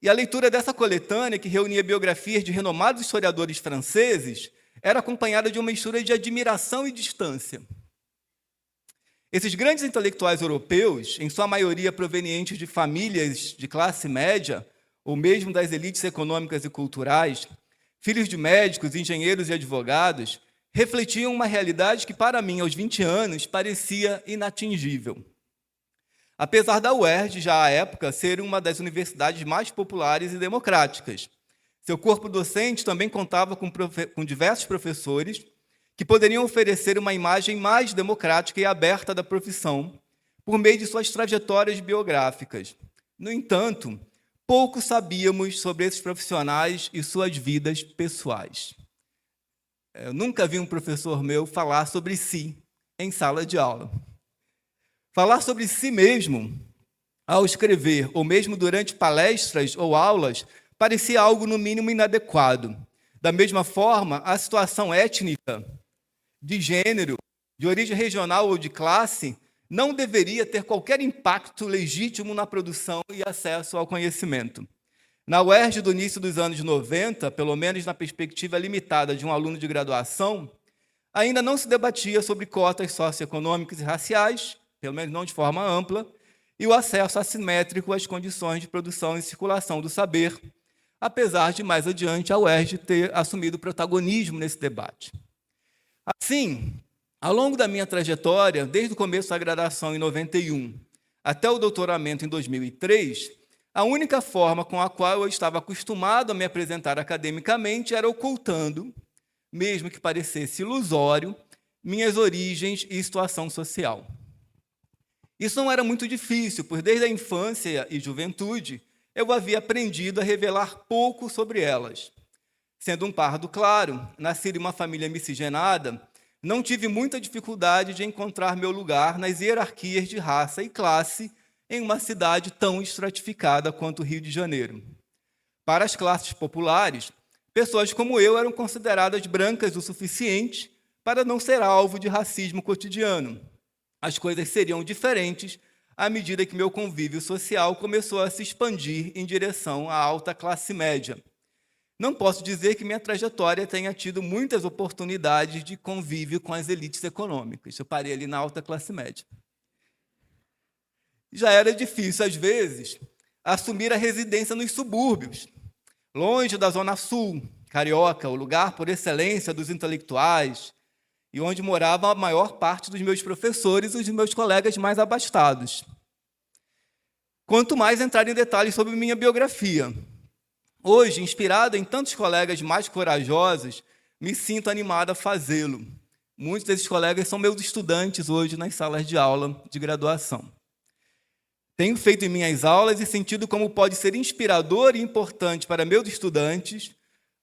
E a leitura dessa coletânea, que reunia biografias de renomados historiadores franceses, era acompanhada de uma mistura de admiração e distância. Esses grandes intelectuais europeus, em sua maioria provenientes de famílias de classe média, ou mesmo das elites econômicas e culturais, filhos de médicos, engenheiros e advogados, refletiam uma realidade que, para mim, aos 20 anos, parecia inatingível. Apesar da UERJ, já à época, ser uma das universidades mais populares e democráticas, seu corpo docente também contava com diversos professores que poderiam oferecer uma imagem mais democrática e aberta da profissão por meio de suas trajetórias biográficas. No entanto, pouco sabíamos sobre esses profissionais e suas vidas pessoais. Eu nunca vi um professor meu falar sobre si em sala de aula. Falar sobre si mesmo, ao escrever, ou mesmo durante palestras ou aulas, parecia algo, no mínimo, inadequado. Da mesma forma, a situação étnica, de gênero, de origem regional ou de classe, não deveria ter qualquer impacto legítimo na produção e acesso ao conhecimento. Na UERJ, do início dos anos 90, pelo menos na perspectiva limitada de um aluno de graduação, ainda não se debatia sobre cotas socioeconômicas e raciais, pelo menos não de forma ampla, e o acesso assimétrico às condições de produção e circulação do saber, apesar de, mais adiante, a UERJ ter assumido o protagonismo nesse debate. Assim, ao longo da minha trajetória, desde o começo da graduação em 91 até o doutoramento em 2003, a única forma com a qual eu estava acostumado a me apresentar academicamente era ocultando, mesmo que parecesse ilusório, minhas origens e situação social. Isso não era muito difícil, pois desde a infância e juventude eu havia aprendido a revelar pouco sobre elas. Sendo um pardo claro, nascido em uma família miscigenada, não tive muita dificuldade de encontrar meu lugar nas hierarquias de raça e classe em uma cidade tão estratificada quanto o Rio de Janeiro. Para as classes populares, pessoas como eu eram consideradas brancas o suficiente para não ser alvo de racismo cotidiano. As coisas seriam diferentes à medida que meu convívio social começou a se expandir em direção à alta classe média. Não posso dizer que minha trajetória tenha tido muitas oportunidades de convívio com as elites econômicas. Eu parei ali na alta classe média. Já era difícil, às vezes, assumir a residência nos subúrbios, longe da Zona Sul, carioca, o lugar por excelência dos intelectuais, e onde morava a maior parte dos meus professores e dos meus colegas mais abastados. Quanto mais entrar em detalhes sobre minha biografia. Hoje, inspirado em tantos colegas mais corajosos, me sinto animado a fazê-lo. Muitos desses colegas são meus estudantes hoje nas salas de aula de graduação. Tenho feito em minhas aulas e sentido como pode ser inspirador e importante para meus estudantes,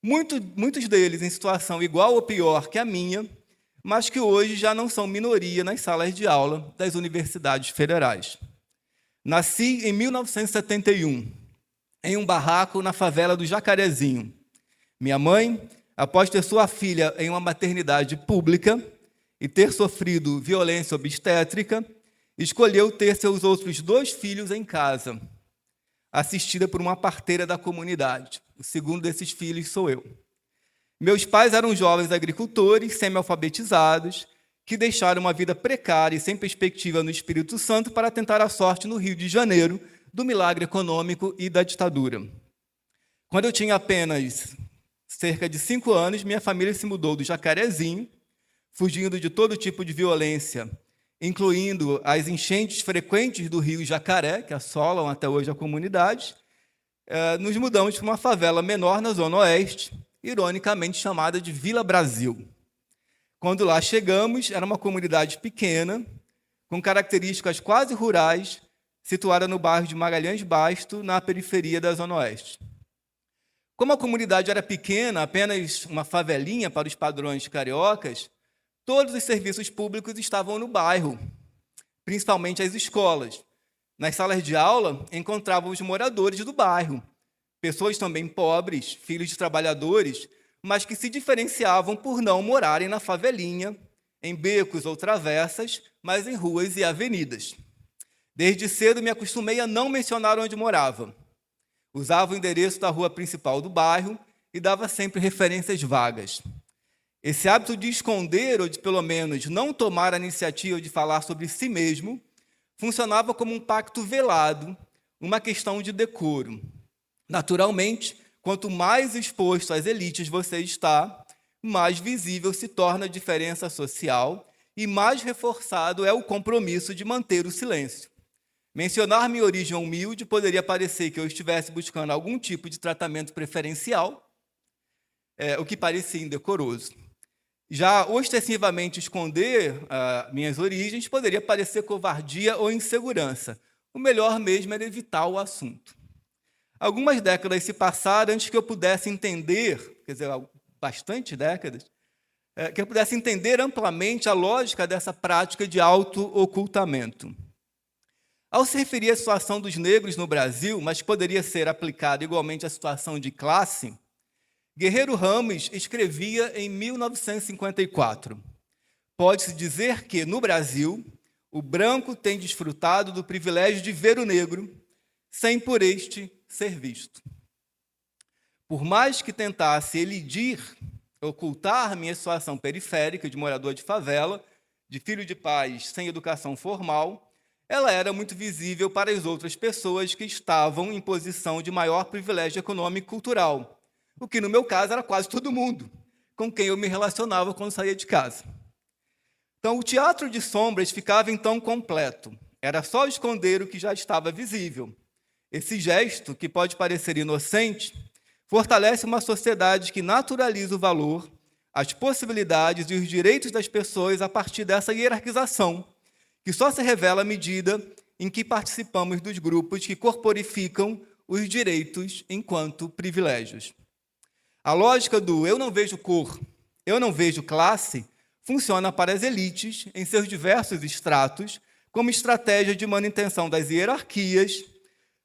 muitos deles em situação igual ou pior que a minha, mas que hoje já não são minoria nas salas de aula das universidades federais. Nasci em 1971, em um barraco na favela do Jacarezinho. Minha mãe, após ter sua filha em uma maternidade pública e ter sofrido violência obstétrica, escolheu ter seus outros 2 filhos em casa, assistida por uma parteira da comunidade. O segundo desses filhos sou eu. Meus pais eram jovens agricultores, semi-alfabetizados, que deixaram uma vida precária e sem perspectiva no Espírito Santo para tentar a sorte no Rio de Janeiro, do milagre econômico e da ditadura. Quando eu tinha apenas cerca de 5 anos, minha família se mudou do Jacarezinho, fugindo de todo tipo de violência, incluindo as enchentes frequentes do rio Jacaré, que assolam até hoje a comunidade. Nos mudamos para uma favela menor na Zona Oeste, ironicamente chamada de Vila Brasil. Quando lá chegamos, era uma comunidade pequena, com características quase rurais, situada no bairro de Magalhães Basto, na periferia da Zona Oeste. Como a comunidade era pequena, apenas uma favelinha para os padrões cariocas, todos os serviços públicos estavam no bairro, principalmente as escolas. Nas salas de aula, encontrávamos moradores do bairro, pessoas também pobres, filhos de trabalhadores, mas que se diferenciavam por não morarem na favelinha, em becos ou travessas, mas em ruas e avenidas. Desde cedo me acostumei a não mencionar onde morava. Usava o endereço da rua principal do bairro e dava sempre referências vagas. Esse hábito de esconder, ou de pelo menos não tomar a iniciativa de falar sobre si mesmo, funcionava como um pacto velado, uma questão de decoro. Naturalmente, quanto mais exposto às elites você está, mais visível se torna a diferença social e mais reforçado é o compromisso de manter o silêncio. Mencionar minha origem humilde poderia parecer que eu estivesse buscando algum tipo de tratamento preferencial, o que parecia indecoroso. Já ostensivamente esconder minhas origens poderia parecer covardia ou insegurança. O melhor mesmo era evitar o assunto. Algumas décadas se passaram antes que eu pudesse entender, quer dizer, bastante décadas, que eu pudesse entender amplamente a lógica dessa prática de auto-ocultamento. Ao se referir à situação dos negros no Brasil, mas poderia ser aplicada igualmente à situação de classe, Guerreiro Ramos escrevia em 1954: pode-se dizer que, no Brasil, o branco tem desfrutado do privilégio de ver o negro, sem por este ser visto. Por mais que tentasse elidir, ocultar minha situação periférica de morador de favela, de filho de pais sem educação formal, ela era muito visível para as outras pessoas que estavam em posição de maior privilégio econômico e cultural, o que, no meu caso, era quase todo mundo com quem eu me relacionava quando saía de casa. Então, o teatro de sombras ficava, então, completo. Era só esconder o que já estava visível. Esse gesto, que pode parecer inocente, fortalece uma sociedade que naturaliza o valor, as possibilidades e os direitos das pessoas a partir dessa hierarquização, que só se revela à medida em que participamos dos grupos que corporificam os direitos enquanto privilégios. A lógica do eu não vejo cor, eu não vejo classe, funciona para as elites, em seus diversos estratos, como estratégia de manutenção das hierarquias,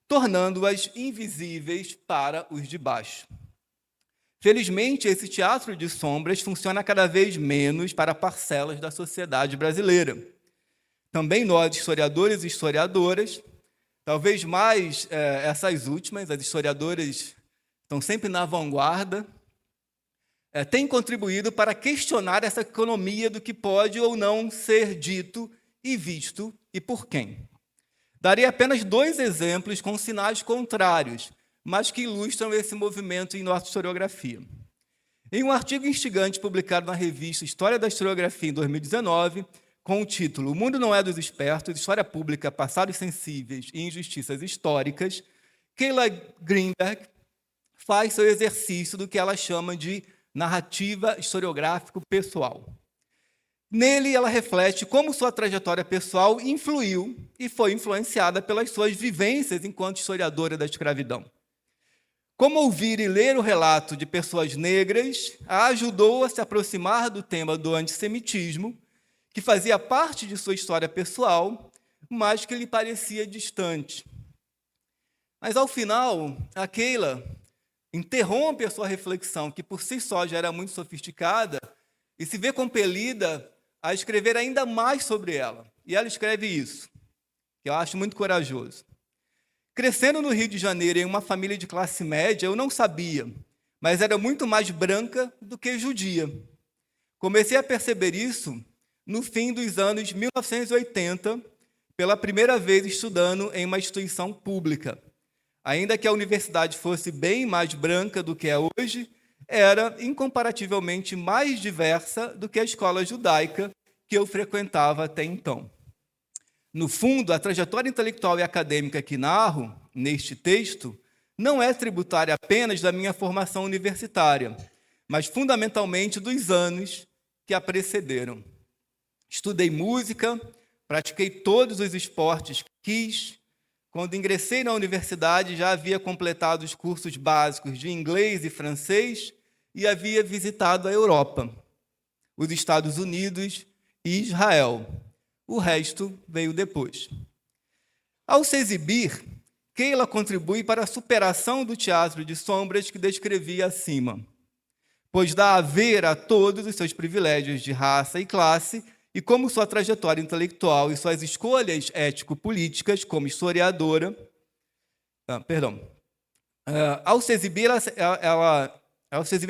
tornando-as invisíveis para os de baixo. Felizmente, esse teatro de sombras funciona cada vez menos para parcelas da sociedade brasileira. Também nós, historiadores e historiadoras, talvez mais essas últimas, as historiadoras estão sempre na vanguarda, têm contribuído para questionar essa economia do que pode ou não ser dito e visto e por quem. Darei apenas 2 exemplos com sinais contrários, mas que ilustram esse movimento em nossa historiografia. Em um artigo instigante publicado na revista História da Historiografia em 2019, com o título O Mundo Não é dos Espertos, História Pública, Passados Sensíveis e Injustiças Históricas, Keila Greenberg faz seu exercício do que ela chama de narrativa historiográfico pessoal. Nele, ela reflete como sua trajetória pessoal influiu e foi influenciada pelas suas vivências enquanto historiadora da escravidão. Como ouvir e ler o relato de pessoas negras a ajudou a se aproximar do tema do antissemitismo, que fazia parte de sua história pessoal, mas que lhe parecia distante. Mas, ao final, a Keila interrompe a sua reflexão, que por si só já era muito sofisticada, e se vê compelida a escrever ainda mais sobre ela. E ela escreve isso, que eu acho muito corajoso. Crescendo no Rio de Janeiro em uma família de classe média, eu não sabia, mas era muito mais branca do que judia. Comecei a perceber isso no fim dos anos 1980, pela primeira vez estudando em uma instituição pública. Ainda que a universidade fosse bem mais branca do que é hoje, era incomparavelmente mais diversa do que a escola judaica que eu frequentava até então. No fundo, a trajetória intelectual e acadêmica que narro neste texto não é tributária apenas da minha formação universitária, mas fundamentalmente dos anos que a precederam. Estudei música, pratiquei todos os esportes que quis. Quando ingressei na universidade, já havia completado os cursos básicos de inglês e francês e havia visitado a Europa, os Estados Unidos e Israel. O resto veio depois. Ao se exibir, Keila contribui para a superação do teatro de sombras que descrevi acima, pois dá a ver a todos os seus privilégios de raça e classe e como sua trajetória intelectual e suas escolhas ético-políticas como historiadora... Ao se exibir,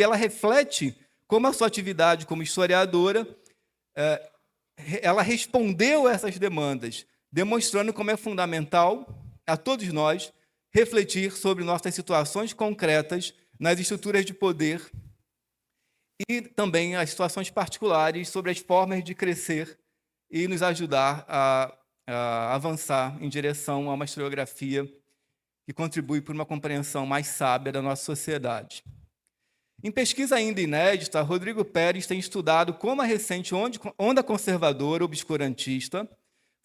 ela reflete como a sua atividade como historiadora ela respondeu a essas demandas, demonstrando como é fundamental a todos nós refletir sobre nossas situações concretas nas estruturas de poder e também as situações particulares sobre as formas de crescer e nos ajudar a avançar em direção a uma historiografia que contribui para uma compreensão mais sábia da nossa sociedade. Em pesquisa ainda inédita, Rodrigo Pérez tem estudado como a recente onda conservadora obscurantista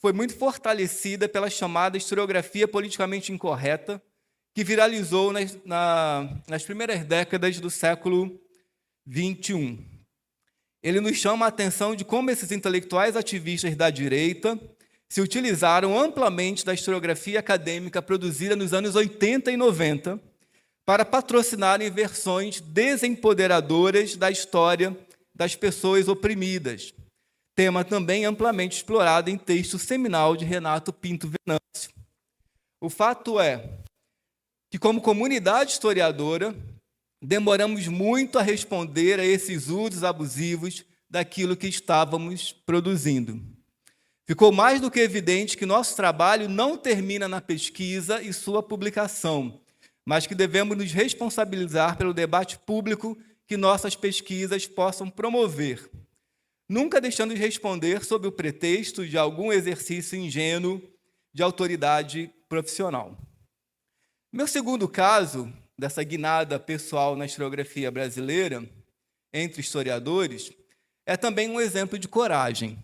foi muito fortalecida pela chamada historiografia politicamente incorreta, que viralizou nas primeiras décadas do século XXI. Ele nos chama a atenção de como esses intelectuais ativistas da direita se utilizaram amplamente da historiografia acadêmica produzida nos anos 80 e 90 para patrocinarem versões desempoderadoras da história das pessoas oprimidas, tema também amplamente explorado em texto seminal de Renato Pinto Venâncio. O fato é que, como comunidade historiadora, demoramos muito a responder a esses usos abusivos daquilo que estávamos produzindo. Ficou mais do que evidente que nosso trabalho não termina na pesquisa e sua publicação, mas que devemos nos responsabilizar pelo debate público que nossas pesquisas possam promover, nunca deixando de responder sob o pretexto de algum exercício ingênuo de autoridade profissional. Meu segundo caso, dessa guinada pessoal na historiografia brasileira, entre historiadores, é também um exemplo de coragem.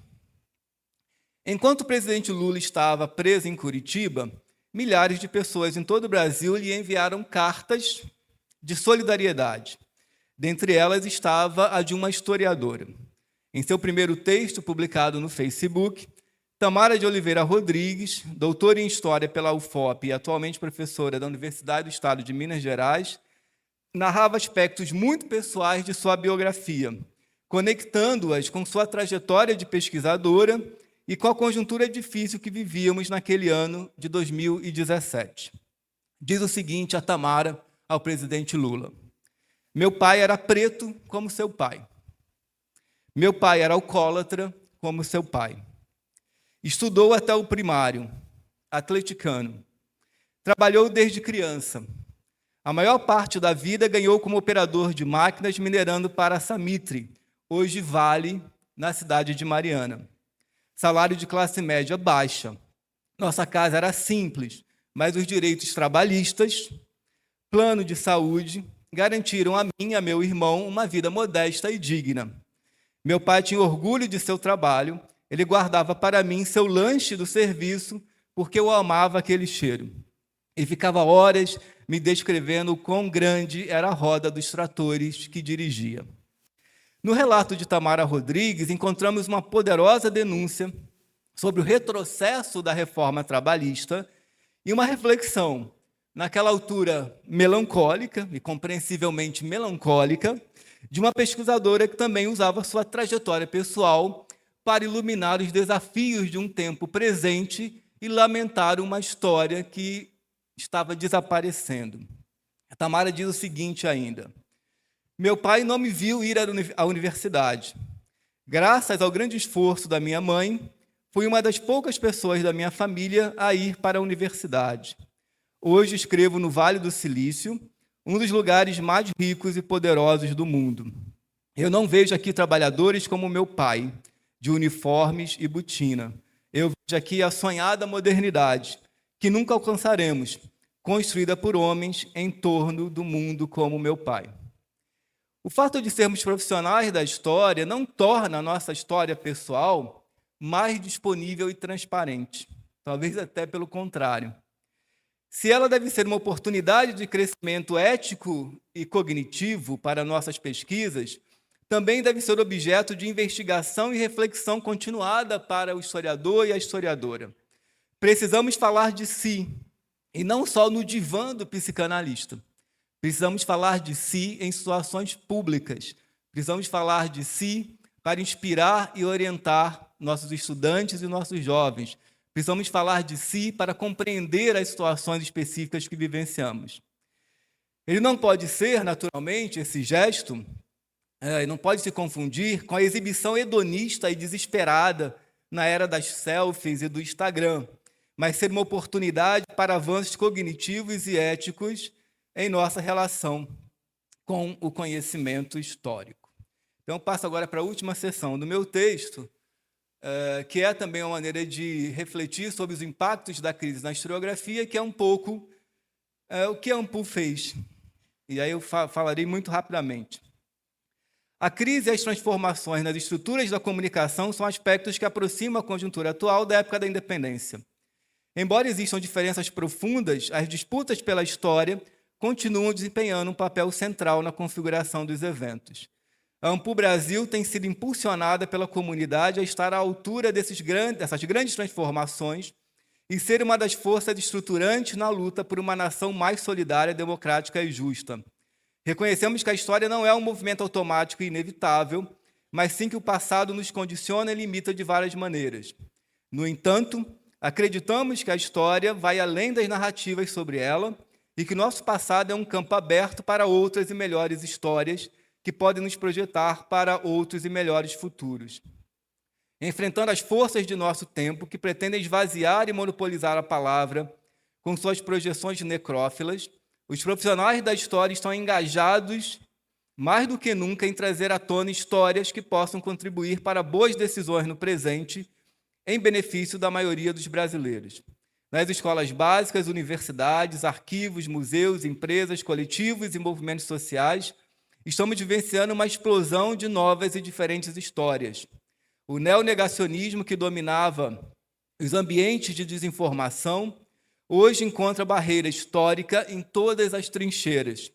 Enquanto o presidente Lula estava preso em Curitiba, milhares de pessoas em todo o Brasil lhe enviaram cartas de solidariedade. Dentre elas estava a de uma historiadora. Em seu primeiro texto, publicado no Facebook, Tamara de Oliveira Rodrigues, doutora em História pela UFOP e atualmente professora da Universidade do Estado de Minas Gerais, narrava aspectos muito pessoais de sua biografia, conectando-as com sua trajetória de pesquisadora e com a conjuntura difícil que vivíamos naquele ano de 2017. Diz o seguinte a Tamara ao presidente Lula: meu pai era preto como seu pai. Meu pai era alcoólatra como seu pai. Estudou até o primário, atleticano. Trabalhou desde criança. A maior parte da vida ganhou como operador de máquinas minerando para a Samitre, hoje Vale, na cidade de Mariana. Salário de classe média baixa. Nossa casa era simples, mas os direitos trabalhistas, plano de saúde, garantiram a mim e a meu irmão uma vida modesta e digna. Meu pai tinha orgulho de seu trabalho, ele guardava para mim seu lanche do serviço, porque eu amava aquele cheiro. E ficava horas me descrevendo o quão grande era a roda dos tratores que dirigia. No relato de Tamara Rodrigues, encontramos uma poderosa denúncia sobre o retrocesso da reforma trabalhista e uma reflexão, naquela altura melancólica, e compreensivelmente melancólica, de uma pesquisadora que também usava sua trajetória pessoal para iluminar os desafios de um tempo presente e lamentar uma história que estava desaparecendo. A Tamara diz o seguinte ainda: meu pai não me viu ir à universidade. Graças ao grande esforço da minha mãe, fui uma das poucas pessoas da minha família a ir para a universidade. Hoje escrevo no Vale do Silício, um dos lugares mais ricos e poderosos do mundo. Eu não vejo aqui trabalhadores como meu pai, de uniformes e botina. Eu vejo aqui a sonhada modernidade, que nunca alcançaremos, construída por homens em torno do mundo como meu pai. O fato de sermos profissionais da história não torna a nossa história pessoal mais disponível e transparente. Talvez até pelo contrário. Se ela deve ser uma oportunidade de crescimento ético e cognitivo para nossas pesquisas, também deve ser objeto de investigação e reflexão continuada para o historiador e a historiadora. Precisamos falar de si, e não só no divã do psicanalista. Precisamos falar de si em situações públicas. Precisamos falar de si para inspirar e orientar nossos estudantes e nossos jovens. Precisamos falar de si para compreender as situações específicas que vivenciamos. Ele não pode ser, naturalmente, esse gesto, não pode se confundir com a exibição hedonista e desesperada na era das selfies e do Instagram, mas ser uma oportunidade para avanços cognitivos e éticos em nossa relação com o conhecimento histórico. Então, eu passo agora para a última seção do meu texto, que é também uma maneira de refletir sobre os impactos da crise na historiografia, que é um pouco o que a Ampul fez. E aí eu falarei muito rapidamente. A crise e as transformações nas estruturas da comunicação são aspectos que aproximam a conjuntura atual da época da independência. Embora existam diferenças profundas, as disputas pela história continuam desempenhando um papel central na configuração dos eventos. A Ampul Brasil tem sido impulsionada pela comunidade a estar à altura dessas grandes transformações e ser uma das forças estruturantes na luta por uma nação mais solidária, democrática e justa. Reconhecemos que a história não é um movimento automático e inevitável, mas sim que o passado nos condiciona e limita de várias maneiras. No entanto, acreditamos que a história vai além das narrativas sobre ela e que nosso passado é um campo aberto para outras e melhores histórias que podem nos projetar para outros e melhores futuros. enfrentando as forças de nosso tempo que pretendem esvaziar e monopolizar a palavra com suas projeções necrófilas, os profissionais da história estão engajados mais do que nunca em trazer à tona histórias que possam contribuir para boas decisões no presente, em benefício da maioria dos brasileiros. Nas escolas básicas, universidades, arquivos, museus, empresas, coletivos e movimentos sociais, estamos vivenciando uma explosão de novas e diferentes histórias. O neonegacionismo que dominava os ambientes de desinformação, hoje encontra barreira histórica em todas as trincheiras.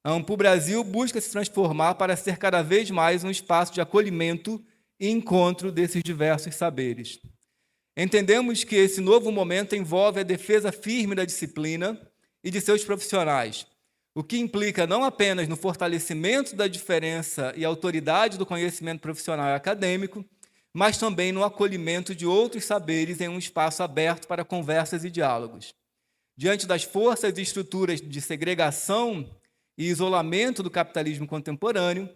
A Ampul Brasil busca se transformar para ser cada vez mais um espaço de acolhimento e encontro desses diversos saberes. Entendemos que esse novo momento envolve a defesa firme da disciplina e de seus profissionais, o que implica não apenas no fortalecimento da diferença e autoridade do conhecimento profissional e acadêmico, mas também no acolhimento de outros saberes em um espaço aberto para conversas e diálogos. Diante das forças e estruturas de segregação e isolamento do capitalismo contemporâneo,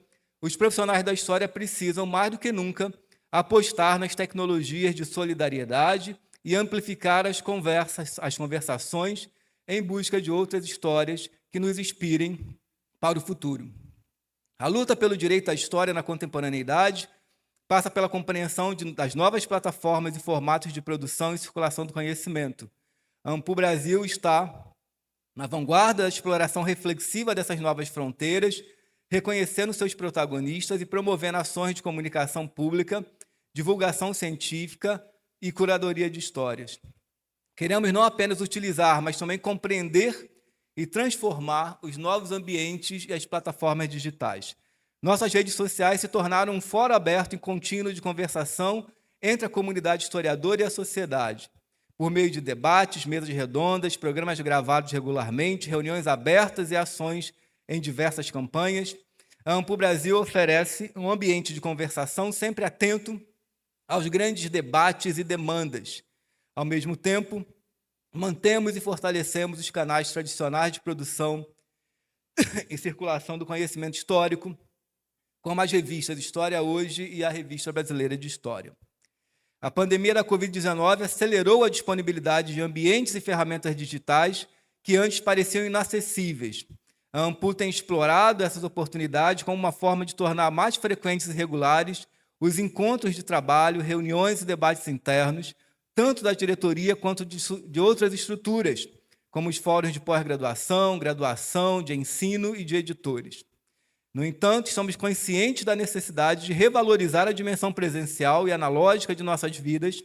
os profissionais da história precisam, mais do que nunca, apostar nas tecnologias de solidariedade e amplificar as conversações em busca de outras histórias que nos inspirem para o futuro. A luta pelo direito à história na contemporaneidade passa pela compreensão das novas plataformas e formatos de produção e circulação do conhecimento. A Ampul Brasil está na vanguarda da exploração reflexiva dessas novas fronteiras, reconhecendo seus protagonistas e promovendo ações de comunicação pública, divulgação científica e curadoria de histórias. Queremos não apenas utilizar, mas também compreender e transformar os novos ambientes e as plataformas digitais. Nossas redes sociais se tornaram um fórum aberto e contínuo de conversação entre a comunidade historiadora e a sociedade, por meio de debates, mesas redondas, programas gravados regularmente, reuniões abertas e ações em diversas campanhas. A Ampul Brasil oferece um ambiente de conversação sempre atento aos grandes debates e demandas. Ao mesmo tempo, mantemos e fortalecemos os canais tradicionais de produção e circulação do conhecimento histórico, como as revistas História Hoje e a Revista Brasileira de História. A pandemia da Covid-19 acelerou a disponibilidade de ambientes e ferramentas digitais que antes pareciam inacessíveis. A Ampul tem explorado essas oportunidades como uma forma de tornar mais frequentes e regulares os encontros de trabalho, reuniões e debates internos, tanto da diretoria quanto de outras estruturas, como os fóruns de pós-graduação, graduação, de ensino e de editores. No entanto, estamos conscientes da necessidade de revalorizar a dimensão presencial e analógica de nossas vidas,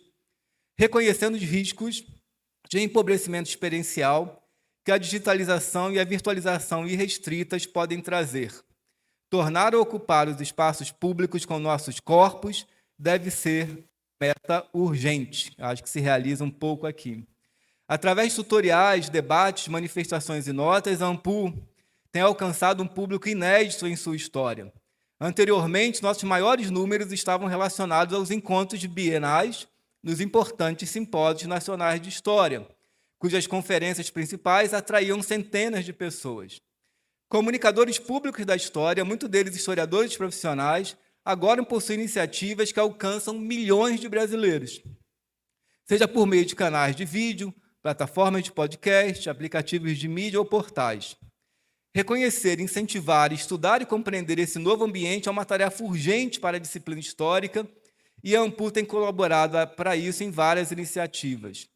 reconhecendo os riscos de empobrecimento experiencial que a digitalização e a virtualização irrestritas podem trazer. Tornar ou ocupar os espaços públicos com nossos corpos deve ser meta urgente. Acho que se realiza um pouco aqui. Através de tutoriais, debates, manifestações e notas, a Ampul tem alcançado um público inédito em sua história. Anteriormente, nossos maiores números estavam relacionados aos encontros de bienais nos importantes simpósios nacionais de história, cujas conferências principais atraíam centenas de pessoas. Comunicadores públicos da história, muitos deles historiadores profissionais, agora possuem iniciativas que alcançam milhões de brasileiros, seja por meio de canais de vídeo, plataformas de podcast, aplicativos de mídia ou portais. Reconhecer, incentivar, estudar e compreender esse novo ambiente é uma tarefa urgente para a disciplina histórica e a Ampul tem colaborado para isso em várias iniciativas.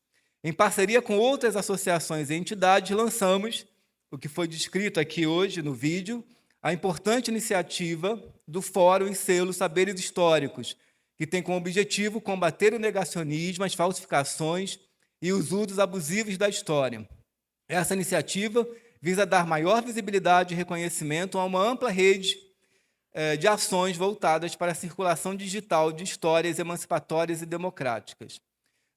Em parceria com outras associações e entidades, lançamos, o que foi descrito aqui hoje no vídeo, a importante iniciativa do Fórum e Selo Saberes Históricos, que tem como objetivo combater o negacionismo, as falsificações e os usos abusivos da história. Essa iniciativa visa dar maior visibilidade e reconhecimento a uma ampla rede de ações voltadas para a circulação digital de histórias emancipatórias e democráticas.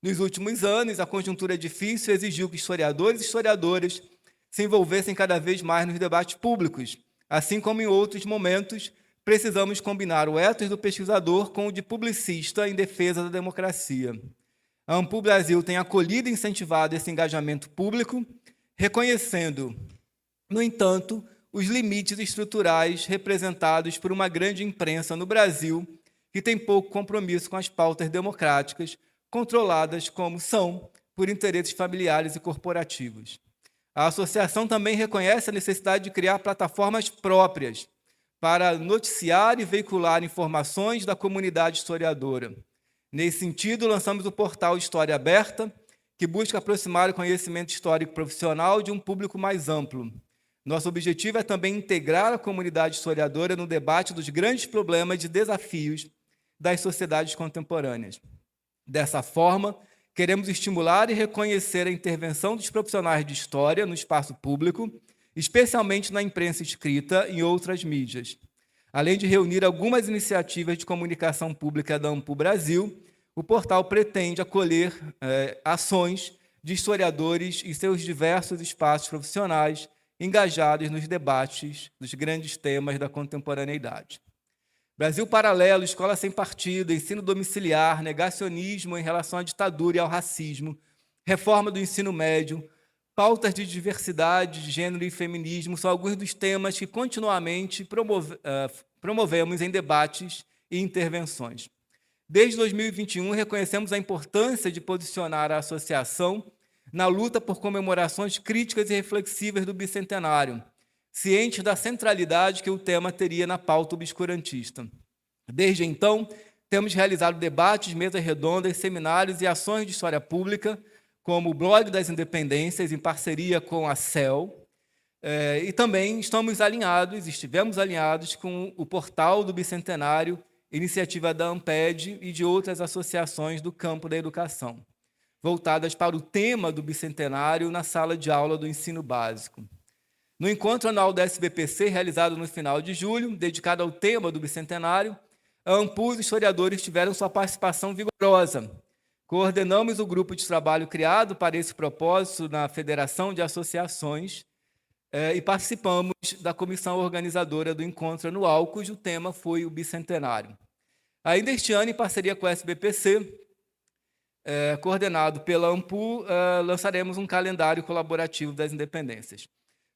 Nos últimos anos, a conjuntura difícil exigiu que historiadores e historiadoras se envolvessem cada vez mais nos debates públicos. Assim como em outros momentos, precisamos combinar o ethos do pesquisador com o de publicista em defesa da democracia. A Ampul Brasil tem acolhido e incentivado esse engajamento público, reconhecendo, no entanto, os limites estruturais representados por uma grande imprensa no Brasil, que tem pouco compromisso com as pautas democráticas, controladas como são por interesses familiares e corporativos. A associação também reconhece a necessidade de criar plataformas próprias para noticiar e veicular informações da comunidade historiadora. Nesse sentido, lançamos o portal História Aberta, que busca aproximar o conhecimento histórico profissional de um público mais amplo. Nosso objetivo é também integrar a comunidade historiadora no debate dos grandes problemas e desafios das sociedades contemporâneas. Dessa forma, queremos estimular e reconhecer a intervenção dos profissionais de história no espaço público, especialmente na imprensa escrita e em outras mídias. Além de reunir algumas iniciativas de comunicação pública da AMPU Brasil, o portal pretende acolher ações de historiadores e seus diversos espaços profissionais engajados nos debates dos grandes temas da contemporaneidade. Brasil Paralelo, Escola Sem Partido, Ensino Domiciliar, Negacionismo em relação à ditadura e ao racismo, Reforma do Ensino Médio, Pautas de Diversidade, de Gênero e Feminismo são alguns dos temas que continuamente promovemos em debates e intervenções. Desde 2021, reconhecemos a importância de posicionar a associação na luta por comemorações críticas e reflexivas do bicentenário, cientes da centralidade que o tema teria na pauta obscurantista. Desde então, temos realizado debates, mesas redondas, seminários e ações de história pública, como o Blog das Independências, em parceria com a CEL, e também estivemos alinhados com o Portal do Bicentenário, iniciativa da AMPED e de outras associações do campo da educação, voltadas para o tema do bicentenário na sala de aula do ensino básico. No encontro anual da SBPC, realizado no final de julho, dedicado ao tema do bicentenário, a AMPU e os historiadores tiveram sua participação vigorosa. Coordenamos o grupo de trabalho criado para esse propósito na Federação de Associações e participamos da comissão organizadora do encontro anual, cujo tema foi o bicentenário. Ainda este ano, em parceria com a SBPC, coordenado pela AMPU, lançaremos um calendário colaborativo das independências.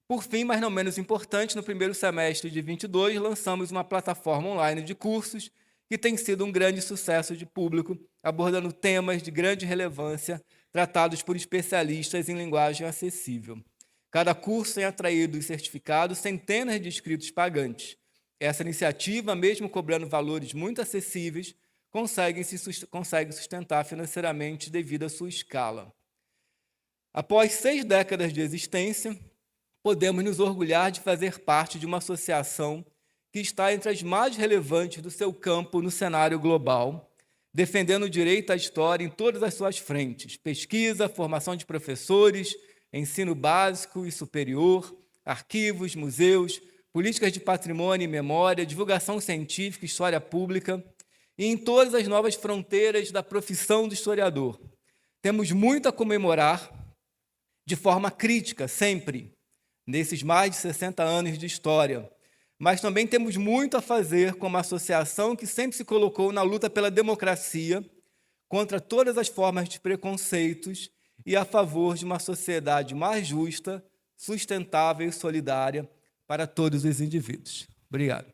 Por fim, mas não menos importante, no primeiro semestre de 22, lançamos uma plataforma online de cursos que tem sido um grande sucesso de público, abordando temas de grande relevância tratados por especialistas em linguagem acessível. Cada curso tem atraído e certificado centenas de inscritos pagantes. Essa iniciativa, mesmo cobrando valores muito acessíveis, consegue sustentar financeiramente devido à sua escala. Após 6 décadas de existência, podemos nos orgulhar de fazer parte de uma associação que está entre as mais relevantes do seu campo no cenário global, defendendo o direito à história em todas as suas frentes: pesquisa, formação de professores, ensino básico e superior, arquivos, museus, políticas de patrimônio e memória, divulgação científica, história pública, e em todas as novas fronteiras da profissão do historiador. Temos muito a comemorar de forma crítica, sempre, nesses mais de 60 anos de história, mas também temos muito a fazer como associação que sempre se colocou na luta pela democracia, contra todas as formas de preconceitos e a favor de uma sociedade mais justa, sustentável e solidária para todos os indivíduos. Obrigado.